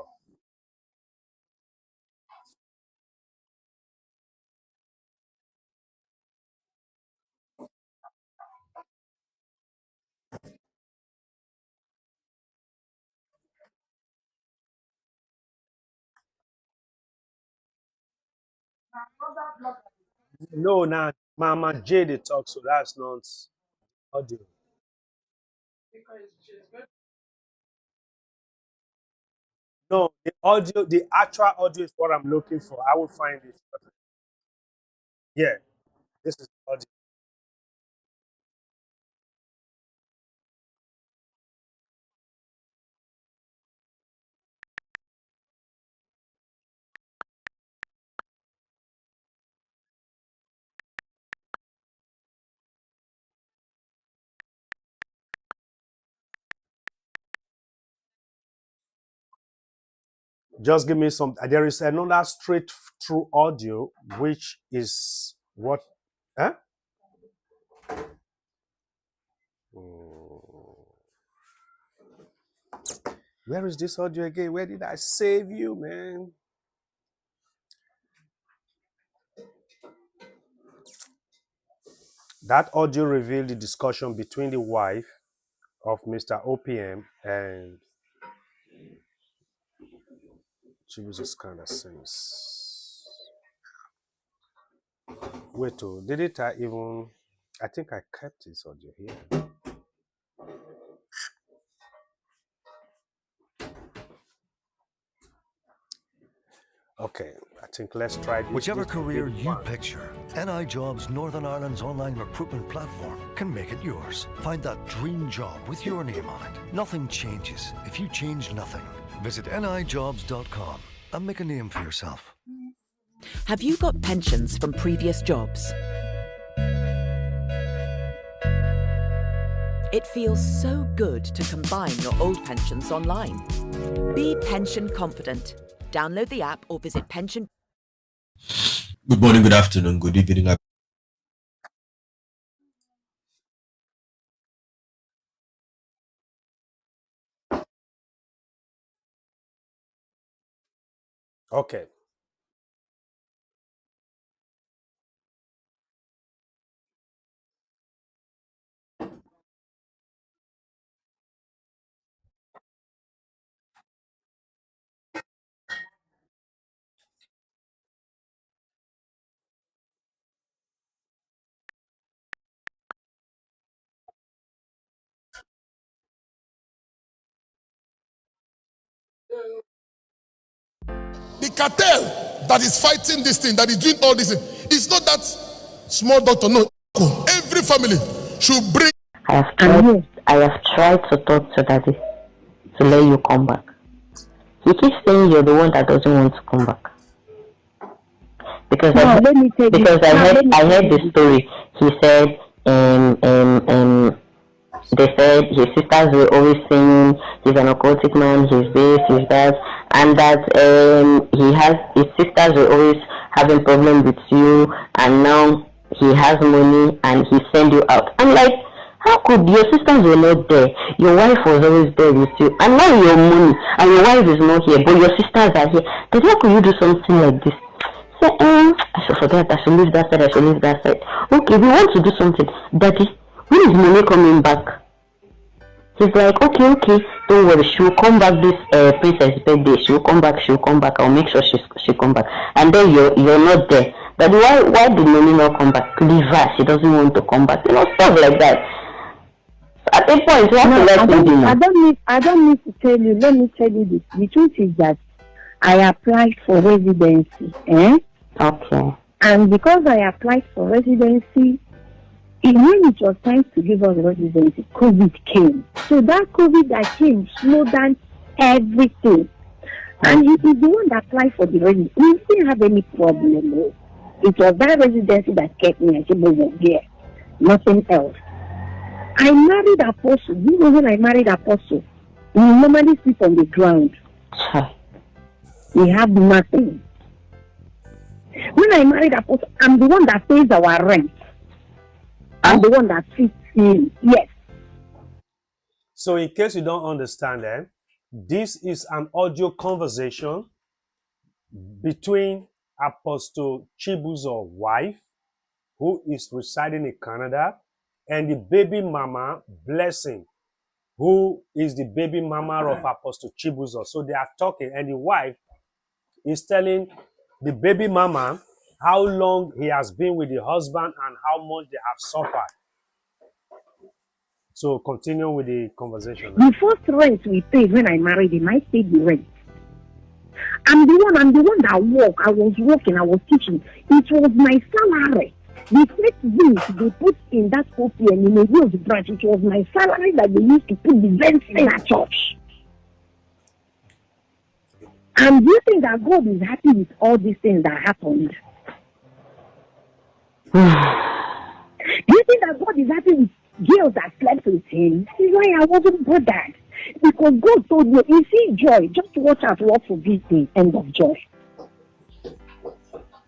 Speaker 1: No, now Mama J they talk, so that's not audio. No, the audio, the actual audio is what I'm looking for. I will find it. Yeah, this is audio. Just give me some. There is another straight through audio, which is what? Huh? Where is this audio again? Where did I save you, man? That audio revealed the discussion between the wife of Mr. OPM and she was just kind of sense. Wait, didn't I even? I think I kept this audio here. Okay, I think let's try this.
Speaker 12: Whichever career you picture, NI Jobs Northern Ireland's online recruitment platform can make it yours. Find that dream job with your name on it. Nothing changes if you change nothing. Visit nijobs.com and make a name for yourself.
Speaker 13: Have you got pensions from previous jobs? It feels so good to combine your old pensions online. Be pension confident. Download the app or visit pension.
Speaker 11: Good morning, good afternoon, good evening.
Speaker 1: Okay.
Speaker 8: The cartel that is fighting this thing, that is doing all this thing, it's not that small doctor. No, every family should bring.
Speaker 10: I have tried to talk to Daddy to let you come back. He keeps saying you're the one that doesn't want to come back. Because I heard the story. He said, they said his sisters were always saying he's an occultic man, he's this, he's that, and that his sisters were always having problems with you, and now he has money and he send you out. I'm like, how could your sisters were not there? Your wife was always there with you, and now your money and your wife is not here, but your sisters are here. Then how could you do something like this? So, I should forget, I should leave that side, I should leave that side. Okay, we want to do something. Daddy, when is Money coming back? He's like, okay, don't worry, she will come back this princess birthday. She will come back. I'll make sure she come back. And then you're not there. But why did Money not come back? Leave her. She doesn't want to come back. Stuff like that. So at a point, you have to let him know.
Speaker 14: I don't need to tell you. Let me tell you this. The truth is that I applied for residency.
Speaker 10: Okay.
Speaker 14: And because I applied for residency, when it was time to give us residency, COVID came. So that COVID that came slowed down everything. And it is the one that applied for the residency. We didn't have any problem. It was that residency that kept me. I said, over there. Nothing else. I married Apostle. You know, when I married Apostle, we normally sleep on the ground. We have nothing. When I married Apostle, I'm the one that pays our rent. I'm the one that fits in. Yes.
Speaker 1: So in case you don't understand, this is an audio conversation between Apostle Chibuzo's wife, who is residing in Canada, and the baby mama, Blessing, who is the baby mama of Apostle Chibuzo. So they are talking, and the wife is telling the baby mama how long he has been with the husband and how much they have suffered. So continue with the conversation.
Speaker 14: The first rent we paid when I married him, I paid the rent. I'm the one that worked. I was working, I was teaching. It was my salary. The first week they put in that OPM in a Wales branch, it was my salary that they used to put the rent in at church. And do you think that God is happy with all these things that happened? Do you think that God is happy with girls that slept with him? This is why I wasn't bothered. Because God told you, you see joy, just watch out what will be the end of joy.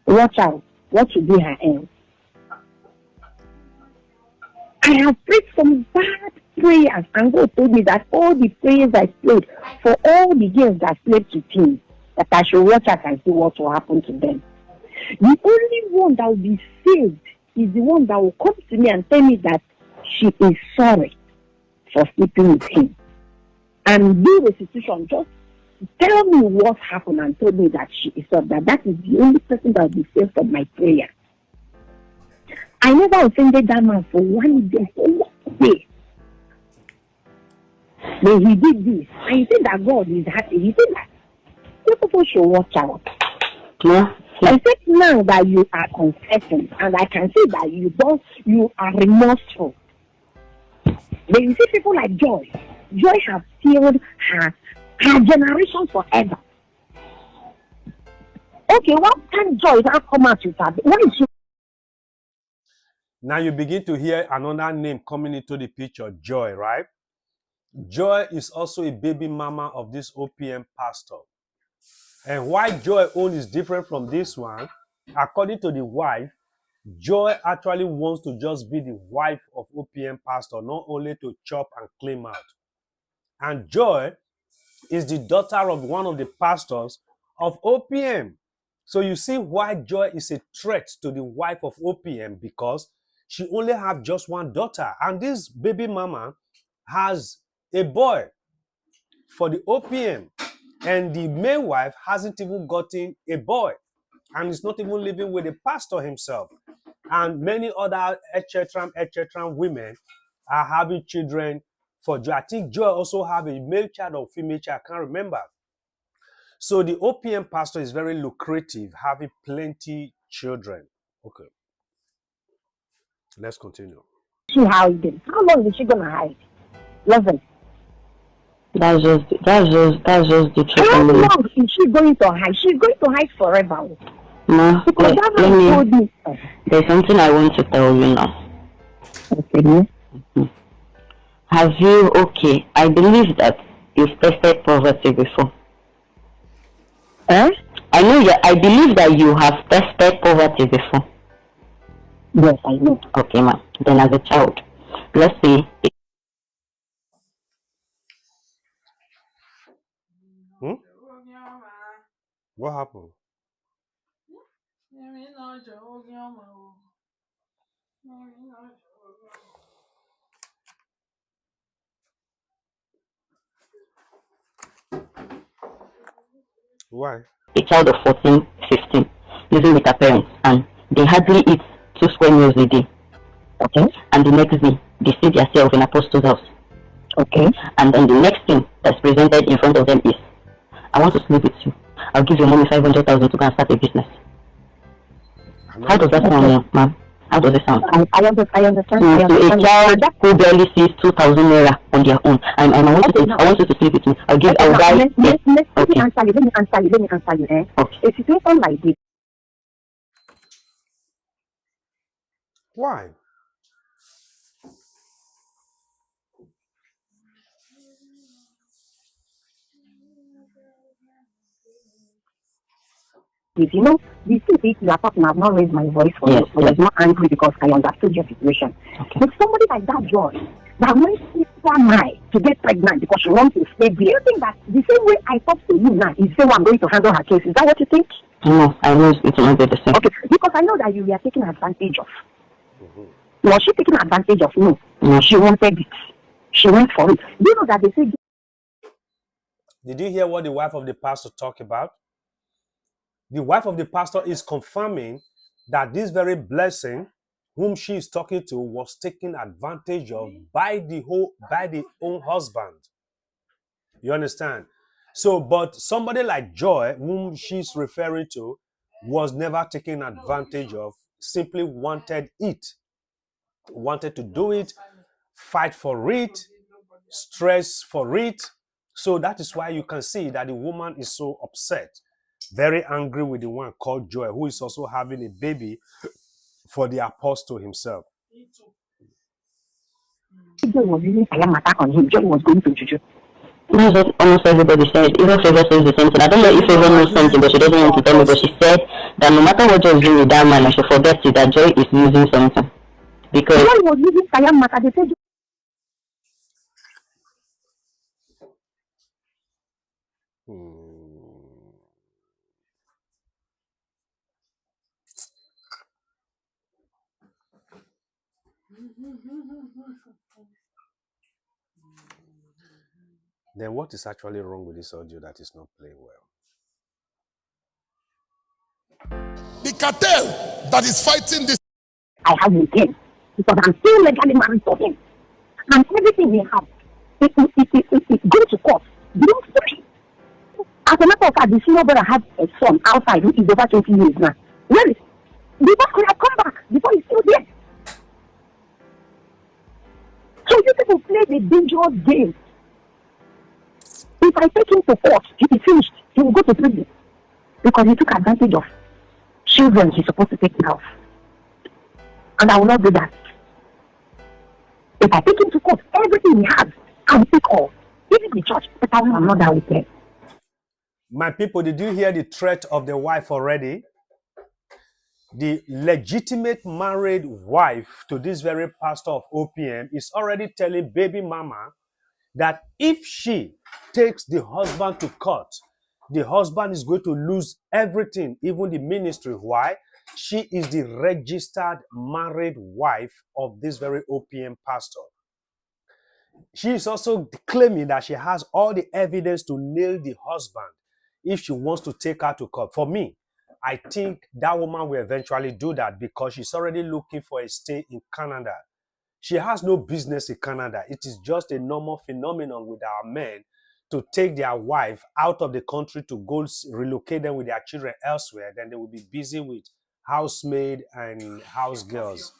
Speaker 14: Watch out what will be her end. I have prayed some bad prayers, and God told me that all the prayers I prayed for all the girls that slept with him, that I should watch out and see what will happen to them. The only one that will be saved is the one that will come to me and tell me that she is sorry for sleeping with him. And do restitution, just tell me what happened and told me that she is sorry. That is the only person that will be saved from my prayer. I never offended that man for 1 day, for 1 day. But he did this. And he said that God is happy. He said that people should watch out.
Speaker 10: Yeah.
Speaker 14: Except now that you are confessing, and I can see that you are remorseful. But you see people like Joy. Joy has killed her generation forever. Okay, what can Joy now come out with her? What is she?
Speaker 1: Now you begin to hear another name coming into the picture, Joy, right? Joy is also a baby mama of this OPM pastor. And why Joy own is different from this one, according to the wife, Joy actually wants to just be the wife of OPM pastor, not only to chop and claim out. And Joy is the daughter of one of the pastors of OPM. So you see why Joy is a threat to the wife of OPM, because she only have just one daughter. And this baby mama has a boy for the OPM. And the main wife hasn't even gotten a boy. And is not even living with the pastor himself. And many other etc. women are having children for Joy. I think Joy also have a male child or female child. I can't remember. So the OPM pastor is very lucrative, having plenty children. Okay. Let's continue.
Speaker 14: She hiding. How long is she gonna hide? Listen.
Speaker 10: That's just the truth.
Speaker 14: How long is she going to hide? She's going to hide forever.
Speaker 10: Ma, there's something I want to tell you now.
Speaker 14: Okay.
Speaker 10: Have you, I believe that you've tested poverty before.
Speaker 14: Eh?
Speaker 10: I believe that you have tested poverty before.
Speaker 14: Yes, I know.
Speaker 10: Okay, ma. Then as a child, let's say.
Speaker 1: What happened? Why?
Speaker 10: A child of 14, 15, living with her parents, and they hardly eat 2 square meals a day.
Speaker 14: Okay.
Speaker 10: And the next day, they see themselves in Apostle's house.
Speaker 14: Okay.
Speaker 10: And then the next thing that's presented in front of them is, I want to sleep with you. I'll give your mommy 500,000 to go and start a business. How does that sound, ma'am? How does it sound?
Speaker 14: I understand.
Speaker 10: To a child who barely sees 2,000 naira on their own, and I want you to sleep with me. Let me answer you.
Speaker 14: Okay. A situation like this.
Speaker 1: Why?
Speaker 14: You know, the thing you are talking, I've not raised my voice for you. I was not angry because I understood your situation. Okay. But somebody like that, Joy, that went so high to get pregnant because she wants to stay there. You think that the same way I talk to you now is the way I'm going to handle her case? Is that what you think?
Speaker 10: No, I know it will not be the same.
Speaker 14: Okay, because I know that you were taking advantage of. Was she taking advantage of? No, she wanted it. She went for it. Do you know that they say?
Speaker 1: Did you hear what the wife of the pastor talked about? The wife of the pastor is confirming that this very blessing, whom she is talking to, was taken advantage of by the own husband. You understand? So, but somebody like Joy, whom she's referring to, was never taken advantage of, simply wanted it. Wanted to do it, fight for it, stress for it. So that is why you can see that the woman is so upset, very angry with the one called Joy, who is also having a baby for the apostle himself.
Speaker 14: Joy was using fire matter on him. Joy was going to Juju.
Speaker 10: That's what almost everybody said. Even Favor says the same thing. I don't know if Favor knows something, but she doesn't want to tell me. But she said that no matter what Joy is doing with that man, I should forget it, that Joy is using something. Because
Speaker 14: Joy was using Kayam Mata. They said
Speaker 1: Then what is actually wrong with this audio that is not playing well?
Speaker 8: The cartel that is fighting this.
Speaker 14: I have with him because I'm still legally married to him. And everything we have, it goes to court. Belongs to me. As a matter of fact, the senior brother had a son outside who is over 20 years now. Where is the boy could have come back before he's still there. So you people play the dangerous game. If I take him to court, he is finished. He will go to prison because he took advantage of children he's supposed to take care of. And I will not do that. If I take him to court, everything he has, I will take all. Even the church, but I'm not that with them.
Speaker 1: My people, did you hear the threat of the wife already? The legitimate married wife to this very pastor of OPM is already telling baby mama that if she takes the husband to court, the husband is going to lose everything, even the ministry. Why? She is the registered married wife of this very OPM pastor. She is also claiming that she has all the evidence to nail the husband if she wants to take her to court. For me, I think that woman will eventually do that because she's already looking for a stay in Canada. She has no business in Canada. It is just a normal phenomenon with our men to take their wife out of the country to go relocate them with their children elsewhere. Then they will be busy with housemaid and house girls.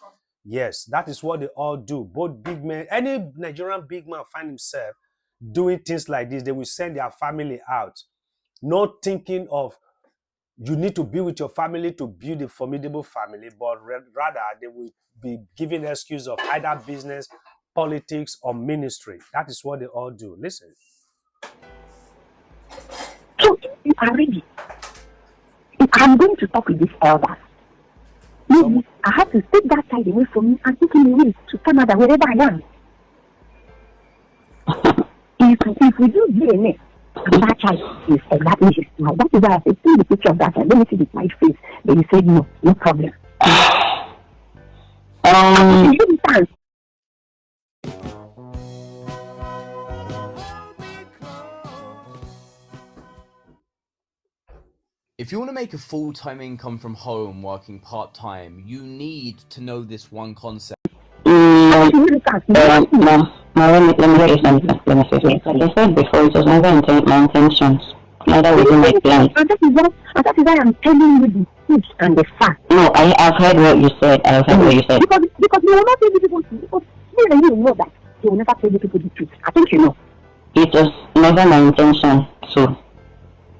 Speaker 1: Yes, that is what they all do. Both big men, any Nigerian big man find himself doing things like this, they will send their family out, not thinking of you need to be with your family to build a formidable family, but rather they will be giving the excuse of either business, politics, or ministry. That is what they all do. Listen.
Speaker 14: So you are ready. If I'm going to talk with this elder, maybe I have to take that side away from me and take him away to Canada, wherever I am. if we do DNA, that child is exactly his child. That is why I said, see the picture of that child. Let me see the child's face. Then he said, no problem.
Speaker 15: If you want to make a full-time income from home working part-time, you need to know this one concept.
Speaker 10: Let me say something. Let me say something. Like I said before, it was never my intentions. Neither was in my plans.
Speaker 14: And that is why I'm telling you the truth and the fact.
Speaker 10: No, I've heard what you said. I've heard what you said.
Speaker 14: Because you will not tell the people, because you know that you will never tell the people the truth. I think you know.
Speaker 10: It was never my intention to.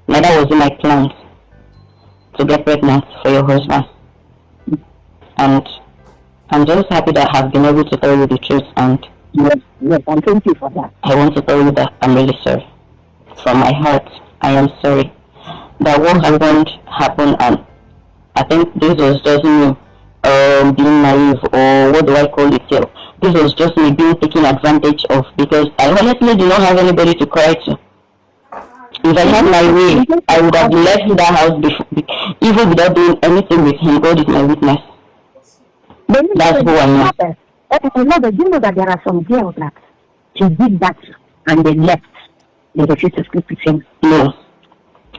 Speaker 10: Neither was in my plans to get pregnant for your husband. And I'm just happy that I have been able to tell you the truth, and
Speaker 14: yes, and thank you for that.
Speaker 10: I want to tell you that I'm really sorry. From my heart, I am sorry that what happened, and I think this was just me being naive, or what do I call it here? This was just me being taken advantage of, because I honestly do not have anybody to cry to. If I had my way, I would have left that house before, even without doing anything with him. God is my witness. That's who I am.
Speaker 14: Do you know that there are some girls that she did that and they left? They refused to sleep with him.
Speaker 10: No,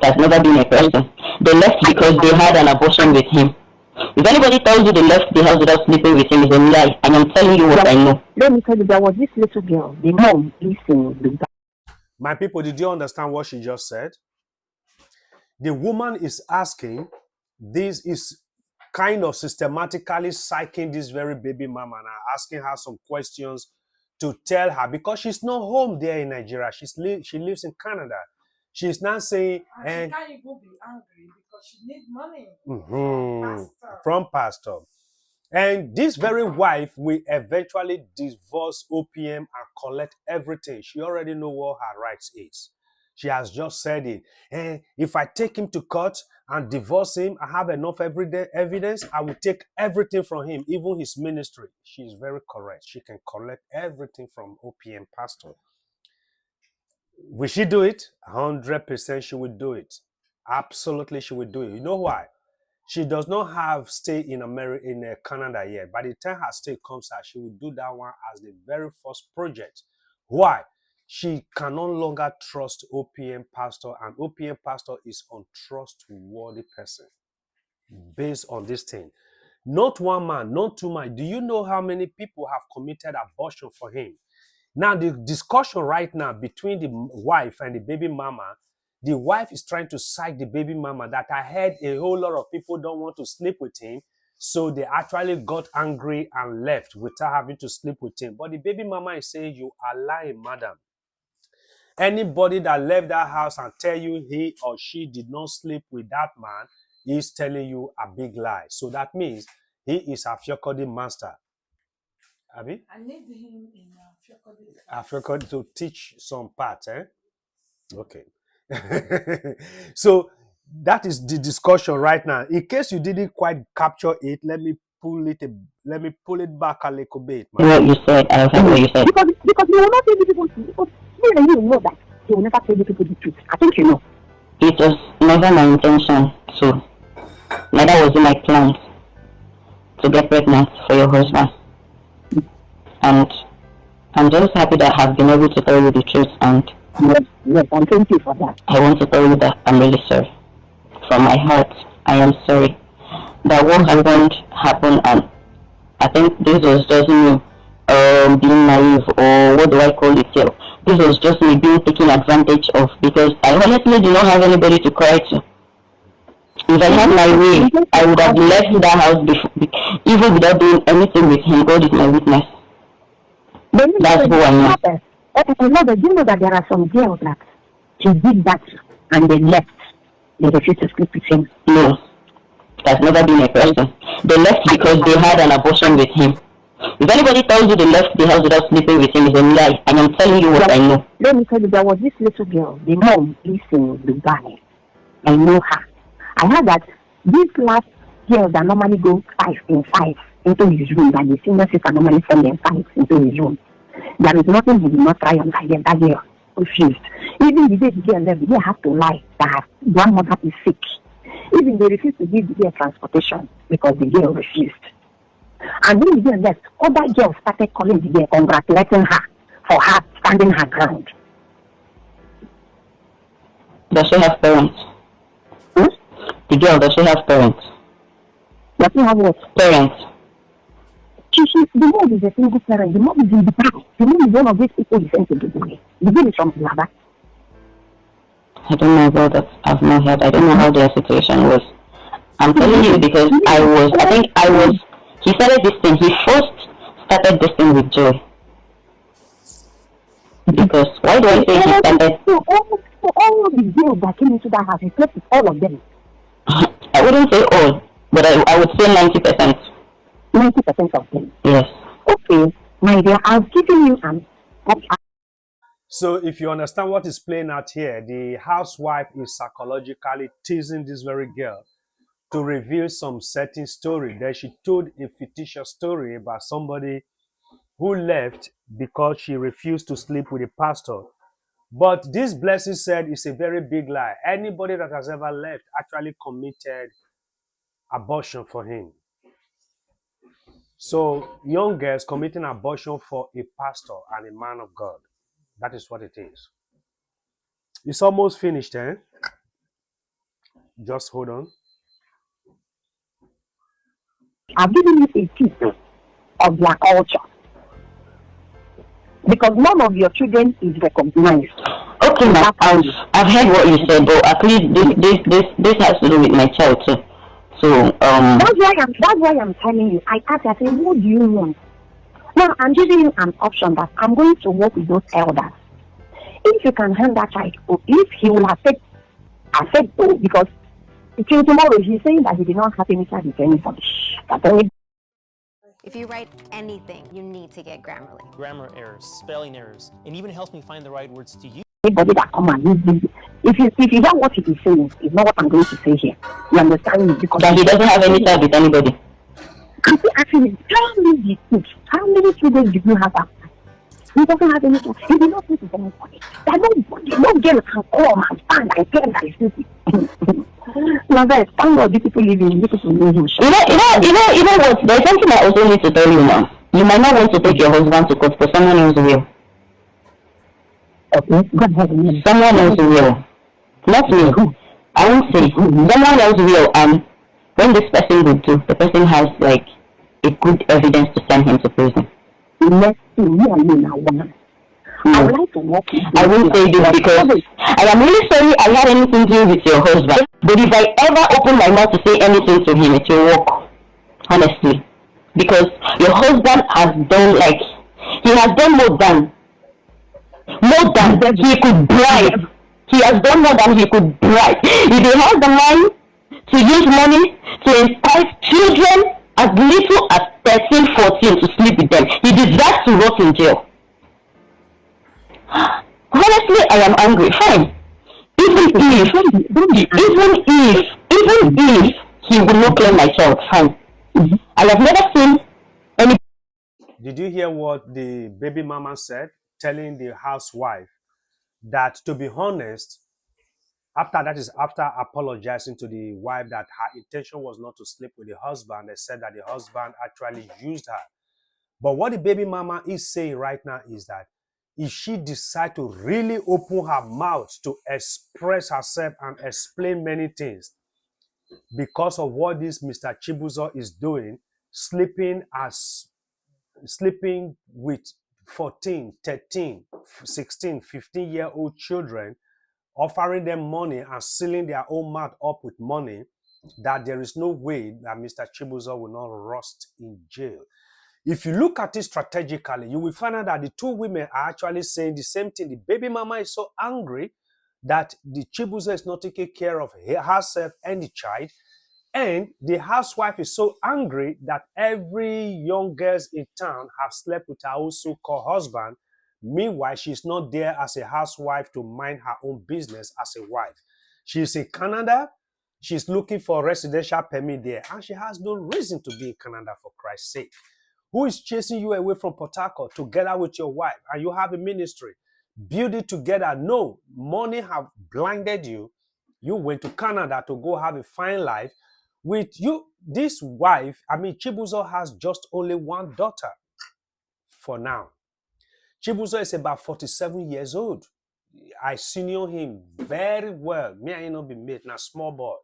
Speaker 10: that's never been a person. They left because they had an abortion with him. If anybody tells you they left the house without sleeping with him, it's a lie. And I'm telling you what I know.
Speaker 14: Let me tell you, there was this little girl, the mom, listening.
Speaker 1: My people, did you understand what she just said? The woman is asking, this is kind of systematically psyching this very baby mama and asking her some questions to tell her, because she's not home there in Nigeria. She lives in Canada. She's not saying,
Speaker 2: and she can't even be angry because she needs money
Speaker 1: from pastor. And this very wife will eventually divorce OPM and collect everything. She already knows what her rights is. She has just said it. And if I take him to court and divorce him, I have enough evidence, I will take everything from him, even his ministry. She is very correct. She can collect everything from OPM pastor. Will she do it? 100% she will do it. Absolutely she will do it. You know why? She does not have stay in America, in Canada yet. By the time her stay comes out, she will do that one as the very first project. Why? She can no longer trust OPM pastor, and OPM pastor is untrustworthy person based on this thing. Not one man, not two men. Do you know how many people have committed abortion for him? Now, the discussion right now between the wife and the baby mama, the wife is trying to psych the baby mama that I heard a whole lot of people don't want to sleep with him. So they actually got angry and left without having to sleep with him. But the baby mama is saying, you are lying, madam. Anybody that left that house and tell you he or she did not sleep with that man is telling you a big lie. So that means he is a Fiokodi master. Abi?
Speaker 2: I need him in
Speaker 1: Fiokodi to teach some parts, eh? Okay. So that is the discussion right now. In case you didn't quite capture it, let me pull it back a little bit.
Speaker 10: What you said, I heard what you said.
Speaker 14: Because you will not tell the people because you know that you will never tell the people the truth. I think you know.
Speaker 10: It was never my intention to. Neither was in my plans to get pregnant for your husband. And I'm just happy that I have been able to tell you the truth, and
Speaker 14: yes, and thank you for that.
Speaker 10: I want to tell you that I'm really sorry. From my heart, I am sorry that what happened, and I think this was just me being naive, or what do I call it here? This was just me being taken advantage of, because I honestly did not have anybody to cry to. If I had my way, I would have left that house before, even without doing anything with him. God is my witness. That's who I am.
Speaker 14: Do you know that there are some girls that she did that and they left? They refused to sleep with him.
Speaker 10: No, that's never been a person. They left because they had an abortion with him. If anybody tells you they left the house without sleeping with him, it's a lie. And I'm telling you what I know.
Speaker 14: Let me tell you, there was this little girl, the mom lives in Dubai. I know her. I heard that these last girls that normally go 5 in 5 into his room, that the senior sister normally send them 5 into his room. There is nothing he did not try on that girl refused. Even the day the girl left, they have to lie that her grandmother is sick. Even they refused to give the girl transportation because the girl refused. And when the girl left, other girls started calling the girl, congratulating her for her standing her ground.
Speaker 10: Does she have parents? The girl, does she have parents?
Speaker 14: Does she have what?
Speaker 10: Parents.
Speaker 14: The mom is a single parent. The mom is in Dubai. The mom is one of these people you sent to Dubai. The girl is from Lava.
Speaker 10: I don't know about that. I've not heard. I don't know how their situation was. I'm telling you because he started this thing. He first started this thing with Joy. Because, why do I say he started?
Speaker 14: So all the girls that came into that house, he slept with all of them.
Speaker 10: I wouldn't say all, but I would say 90%.
Speaker 14: 90% of them.
Speaker 10: Yes.
Speaker 14: Okay, my dear, I've given you an option.
Speaker 1: So if you understand what is playing out here, the housewife is psychologically teasing this very girl to reveal some certain story. Then she told a fictitious story about somebody who left because she refused to sleep with a pastor. But this blessing said it's a very big lie. Anybody that has ever left actually committed abortion for him. So young girls committing abortion for a pastor and a man of God. That is what it is. It's almost finished, eh? Just hold on.
Speaker 14: I've given you a piece of their culture. Because none of your children is recognized.
Speaker 10: Okay, now I've heard what you said, but at least this has to do with my child too. So
Speaker 14: that's why I'm telling you. I asked, I said, what do you want? Now I'm giving you an option that I'm going to work with those elders. If you can hand that child, or if he will accept so, because till tomorrow he's saying that he did not have any child with anybody.
Speaker 16: If you write anything, you need to get Grammarly.
Speaker 17: Grammar errors, spelling errors, and even helps me find the right words to use.
Speaker 14: Anybody that come and if you hear what he is saying, it's not what I'm going to say here. You understand me? Because
Speaker 10: That he doesn't have any time with anybody.
Speaker 14: I'm actually tell me the truth. How many children do you have after? He doesn't have any time. He did not say to anybody. That no girl can come and stand and tell that he's sleeping. Now guys, thank God these people live in beautiful neighborhoods.
Speaker 10: You know what? There's something I also need to tell you now. You might not want to take your husband to court, but someone else will.
Speaker 14: Okay, go ahead.
Speaker 10: Someone else will. Not me. I won't say. Someone else will. When this person will do, the person has like a good evidence to send him to prison.
Speaker 14: Let's see, me and you now one. I would like to walk with you.
Speaker 10: I will say this because I am really sorry I had anything to do with your husband. But if I ever open my mouth to say anything to him, it will work. Honestly. Because your husband has done he has done more than he could bribe. He has done more than he could bribe. If he has the mind to use money to entice children as little as 13, 14 to sleep with them, he deserves to rot in jail. Honestly, I am angry. Fine. Even if he would not claim my child, fine. I have never seen any.
Speaker 1: Did you hear what the baby mama said, telling the housewife that, to be honest, after apologizing to the wife that her intention was not to sleep with the husband, they said that the husband actually used her. But what the baby mama is saying right now is that if she decides to really open her mouth to express herself and explain many things, because of what this Mr. Chibuzo is doing, sleeping with 14, 13, 16, 15-year-old children, offering them money and sealing their own mouth up with money, that there is no way that Mr. Chibuzo will not rust in jail. If you look at it strategically, you will find out that the two women are actually saying the same thing. The baby mama is so angry that the Chibuzo is not taking care of herself and the child. And the housewife is so angry that every young girl in town have slept with her own so-called husband. Meanwhile, she's not there as a housewife to mind her own business as a wife. She's in Canada. She's looking for a residential permit there. And she has no reason to be in Canada, for Christ's sake. Who is chasing you away from Port Harcourt together with your wife? And you have a ministry. Build it together. No, money have blinded you. You went to Canada to go have a fine life. With you, this wife, Chibuzo has just only one daughter for now. Chibuzo is about 47 years old. I senior him very well. Me and him not be mate, now small boy.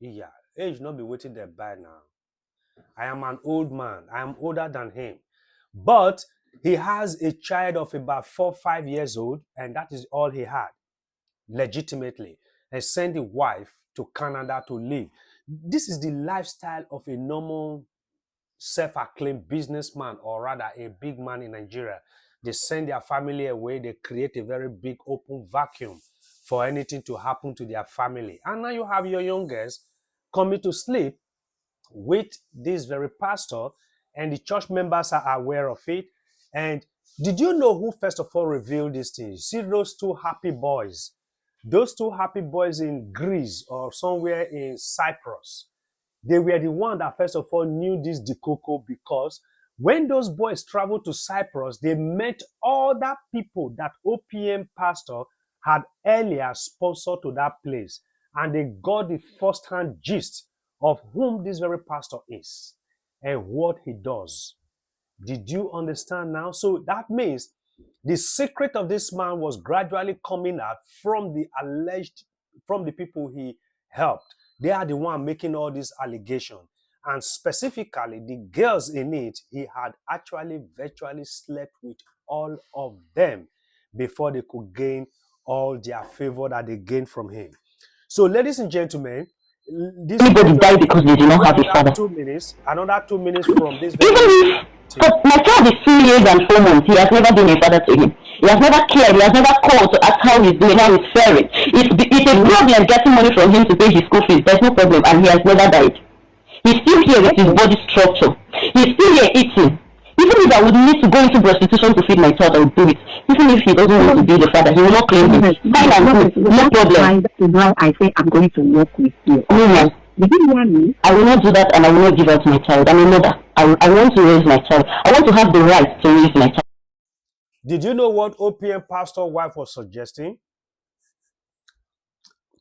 Speaker 1: Yeah, age not be waiting there by now. I am an old man. I am older than him. But he has a child of about 4 or 5 years old, and that is all he had, legitimately. And sent the wife to Canada to live. This is the lifestyle of a normal self-acclaimed businessman, or rather a big man in Nigeria. They send their family away. They create a very big open vacuum for anything to happen to their family. And now you have your young girls coming to sleep with this very pastor, and the church members are aware of it. And did you know who first of all revealed these things? See those two happy boys. Those two happy boys in Greece or somewhere in Cyprus. They were the one that first of all knew this Dikoko, because when those boys traveled to Cyprus, they met other people that OPM pastor had earlier sponsored to that place. And they got the first-hand gist of whom this very pastor is and what he does. Did you understand now? So that means the secret of this man was gradually coming out from the people he helped. They are the one making all these allegations. And specifically, the girls in it, he had actually virtually slept with all of them before they could gain all their favor that they gained from him. So, ladies and gentlemen, this
Speaker 10: anybody died because they did not have a father.
Speaker 1: Another 2 minutes from this.
Speaker 10: But my child is 2 years and 4 months. He has never been a father to him. He has never cared. He has never called to ask how he's doing, how he's faring. It's a problem getting money from him to pay his school fees. There's no problem, and he has never died. He's still here with his body structure. He's still here eating. Even if I would need to go into prostitution to feed my child, I would do it. Even if he doesn't want to be the father, he will not claim it. Fine and good, no problem.
Speaker 14: That is why I say I'm going to work with you.
Speaker 10: No.
Speaker 14: Did you want me?
Speaker 10: I will not do that, and I will not give out my child. I'm a mother. I want to raise my child. I want to have the right to raise my child.
Speaker 1: Did you know what OPM pastor wife was suggesting?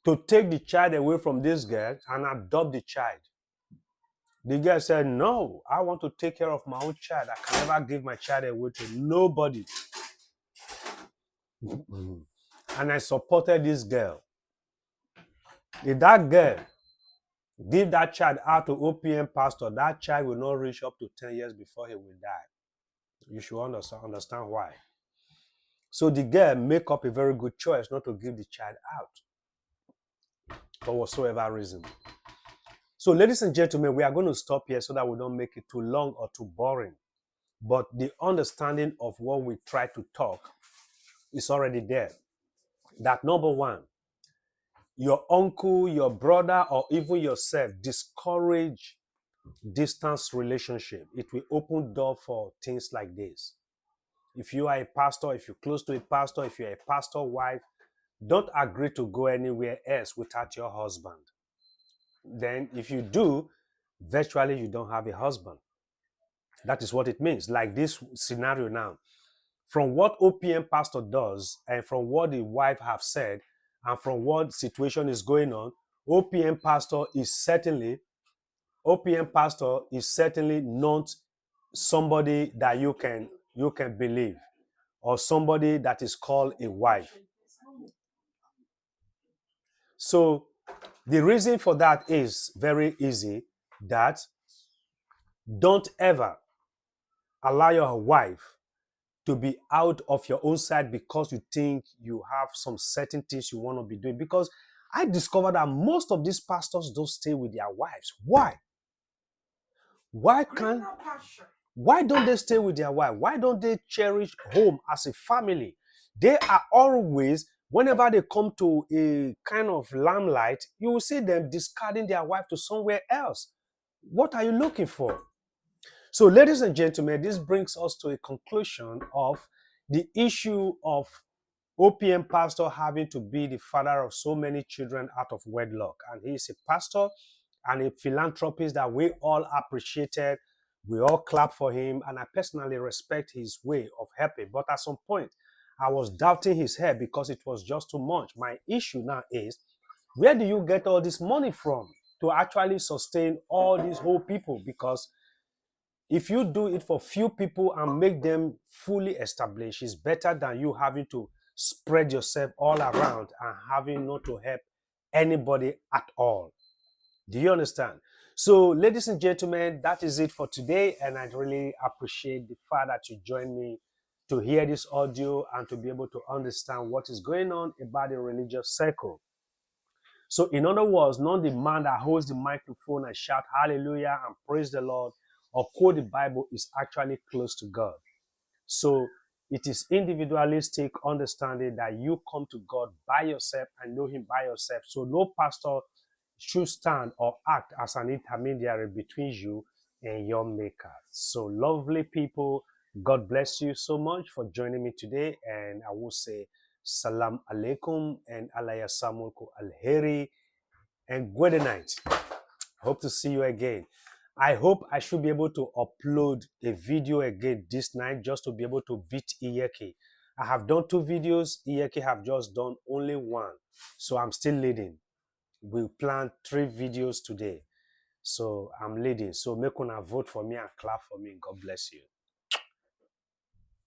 Speaker 1: To take the child away from this girl and adopt the child. The girl said, no, I want to take care of my own child. I can never give my child away to nobody. And I supported this girl. If that girl give that child out to OPM pastor, that child will not reach up to 10 years before he will die. You should understand why. So the girl make up a very good choice not to give the child out for whatsoever reason. So ladies and gentlemen, we are going to stop here so that we don't make it too long or too boring. But the understanding of what we try to talk is already there. That number one, your uncle, your brother, or even yourself discourage distance relationship. It will open door for things like this. If you are a pastor, if you're close to a pastor, if you're a pastor wife, don't agree to go anywhere else without your husband. Then if you do, virtually you don't have a husband. That is what it means. Like this scenario now. From what OPM pastor does and from what the wife have said and from what situation is going on, OPM pastor is certainly not somebody that you can believe or somebody that is called a wife. So the reason for that is very easy, that don't ever allow your wife to be out of your own side because you think you have some certain things you want to be doing. Because I discovered that most of these pastors don't stay with their wives. Why? Why don't they stay with their wife? Why don't they cherish home as a family? They are always, whenever they come to a kind of limelight, you will see them discarding their wife to somewhere else. What are you looking for? So, ladies and gentlemen, this brings us to a conclusion of the issue of OPM pastor having to be the father of so many children out of wedlock. And he is a pastor and a philanthropist that we all appreciated. We all clap for him, and I personally respect his way of helping. But at some point, I was doubting his help because it was just too much. My issue now is, where do you get all this money from to actually sustain all these whole people? Because if you do it for few people and make them fully established, it's better than you having to spread yourself all around and having not to help anybody at all. Do you understand? So, ladies and gentlemen, that is it for today. And I really appreciate the fact that you joined me to hear this audio and to be able to understand what is going on about the religious circle. So, in other words, not the man that holds the microphone and shout hallelujah and praise the Lord or quote the Bible is actually close to God. So, it is individualistic understanding that you come to God by yourself and know him by yourself. So, no pastor should stand or act as an intermediary between you and your maker. So, lovely people, God bless you so much for joining me today. And I will say salam alaikum and alaya samulku alheri and good night. Hope to see you again. I hope I should be able to upload a video again this night just to be able to beat Iyeki. I have done 2 videos. Iyeki have just done only 1. So I'm still leading. We plan 3 videos today. So I'm leading. So make una vote for me and clap for me. God bless you.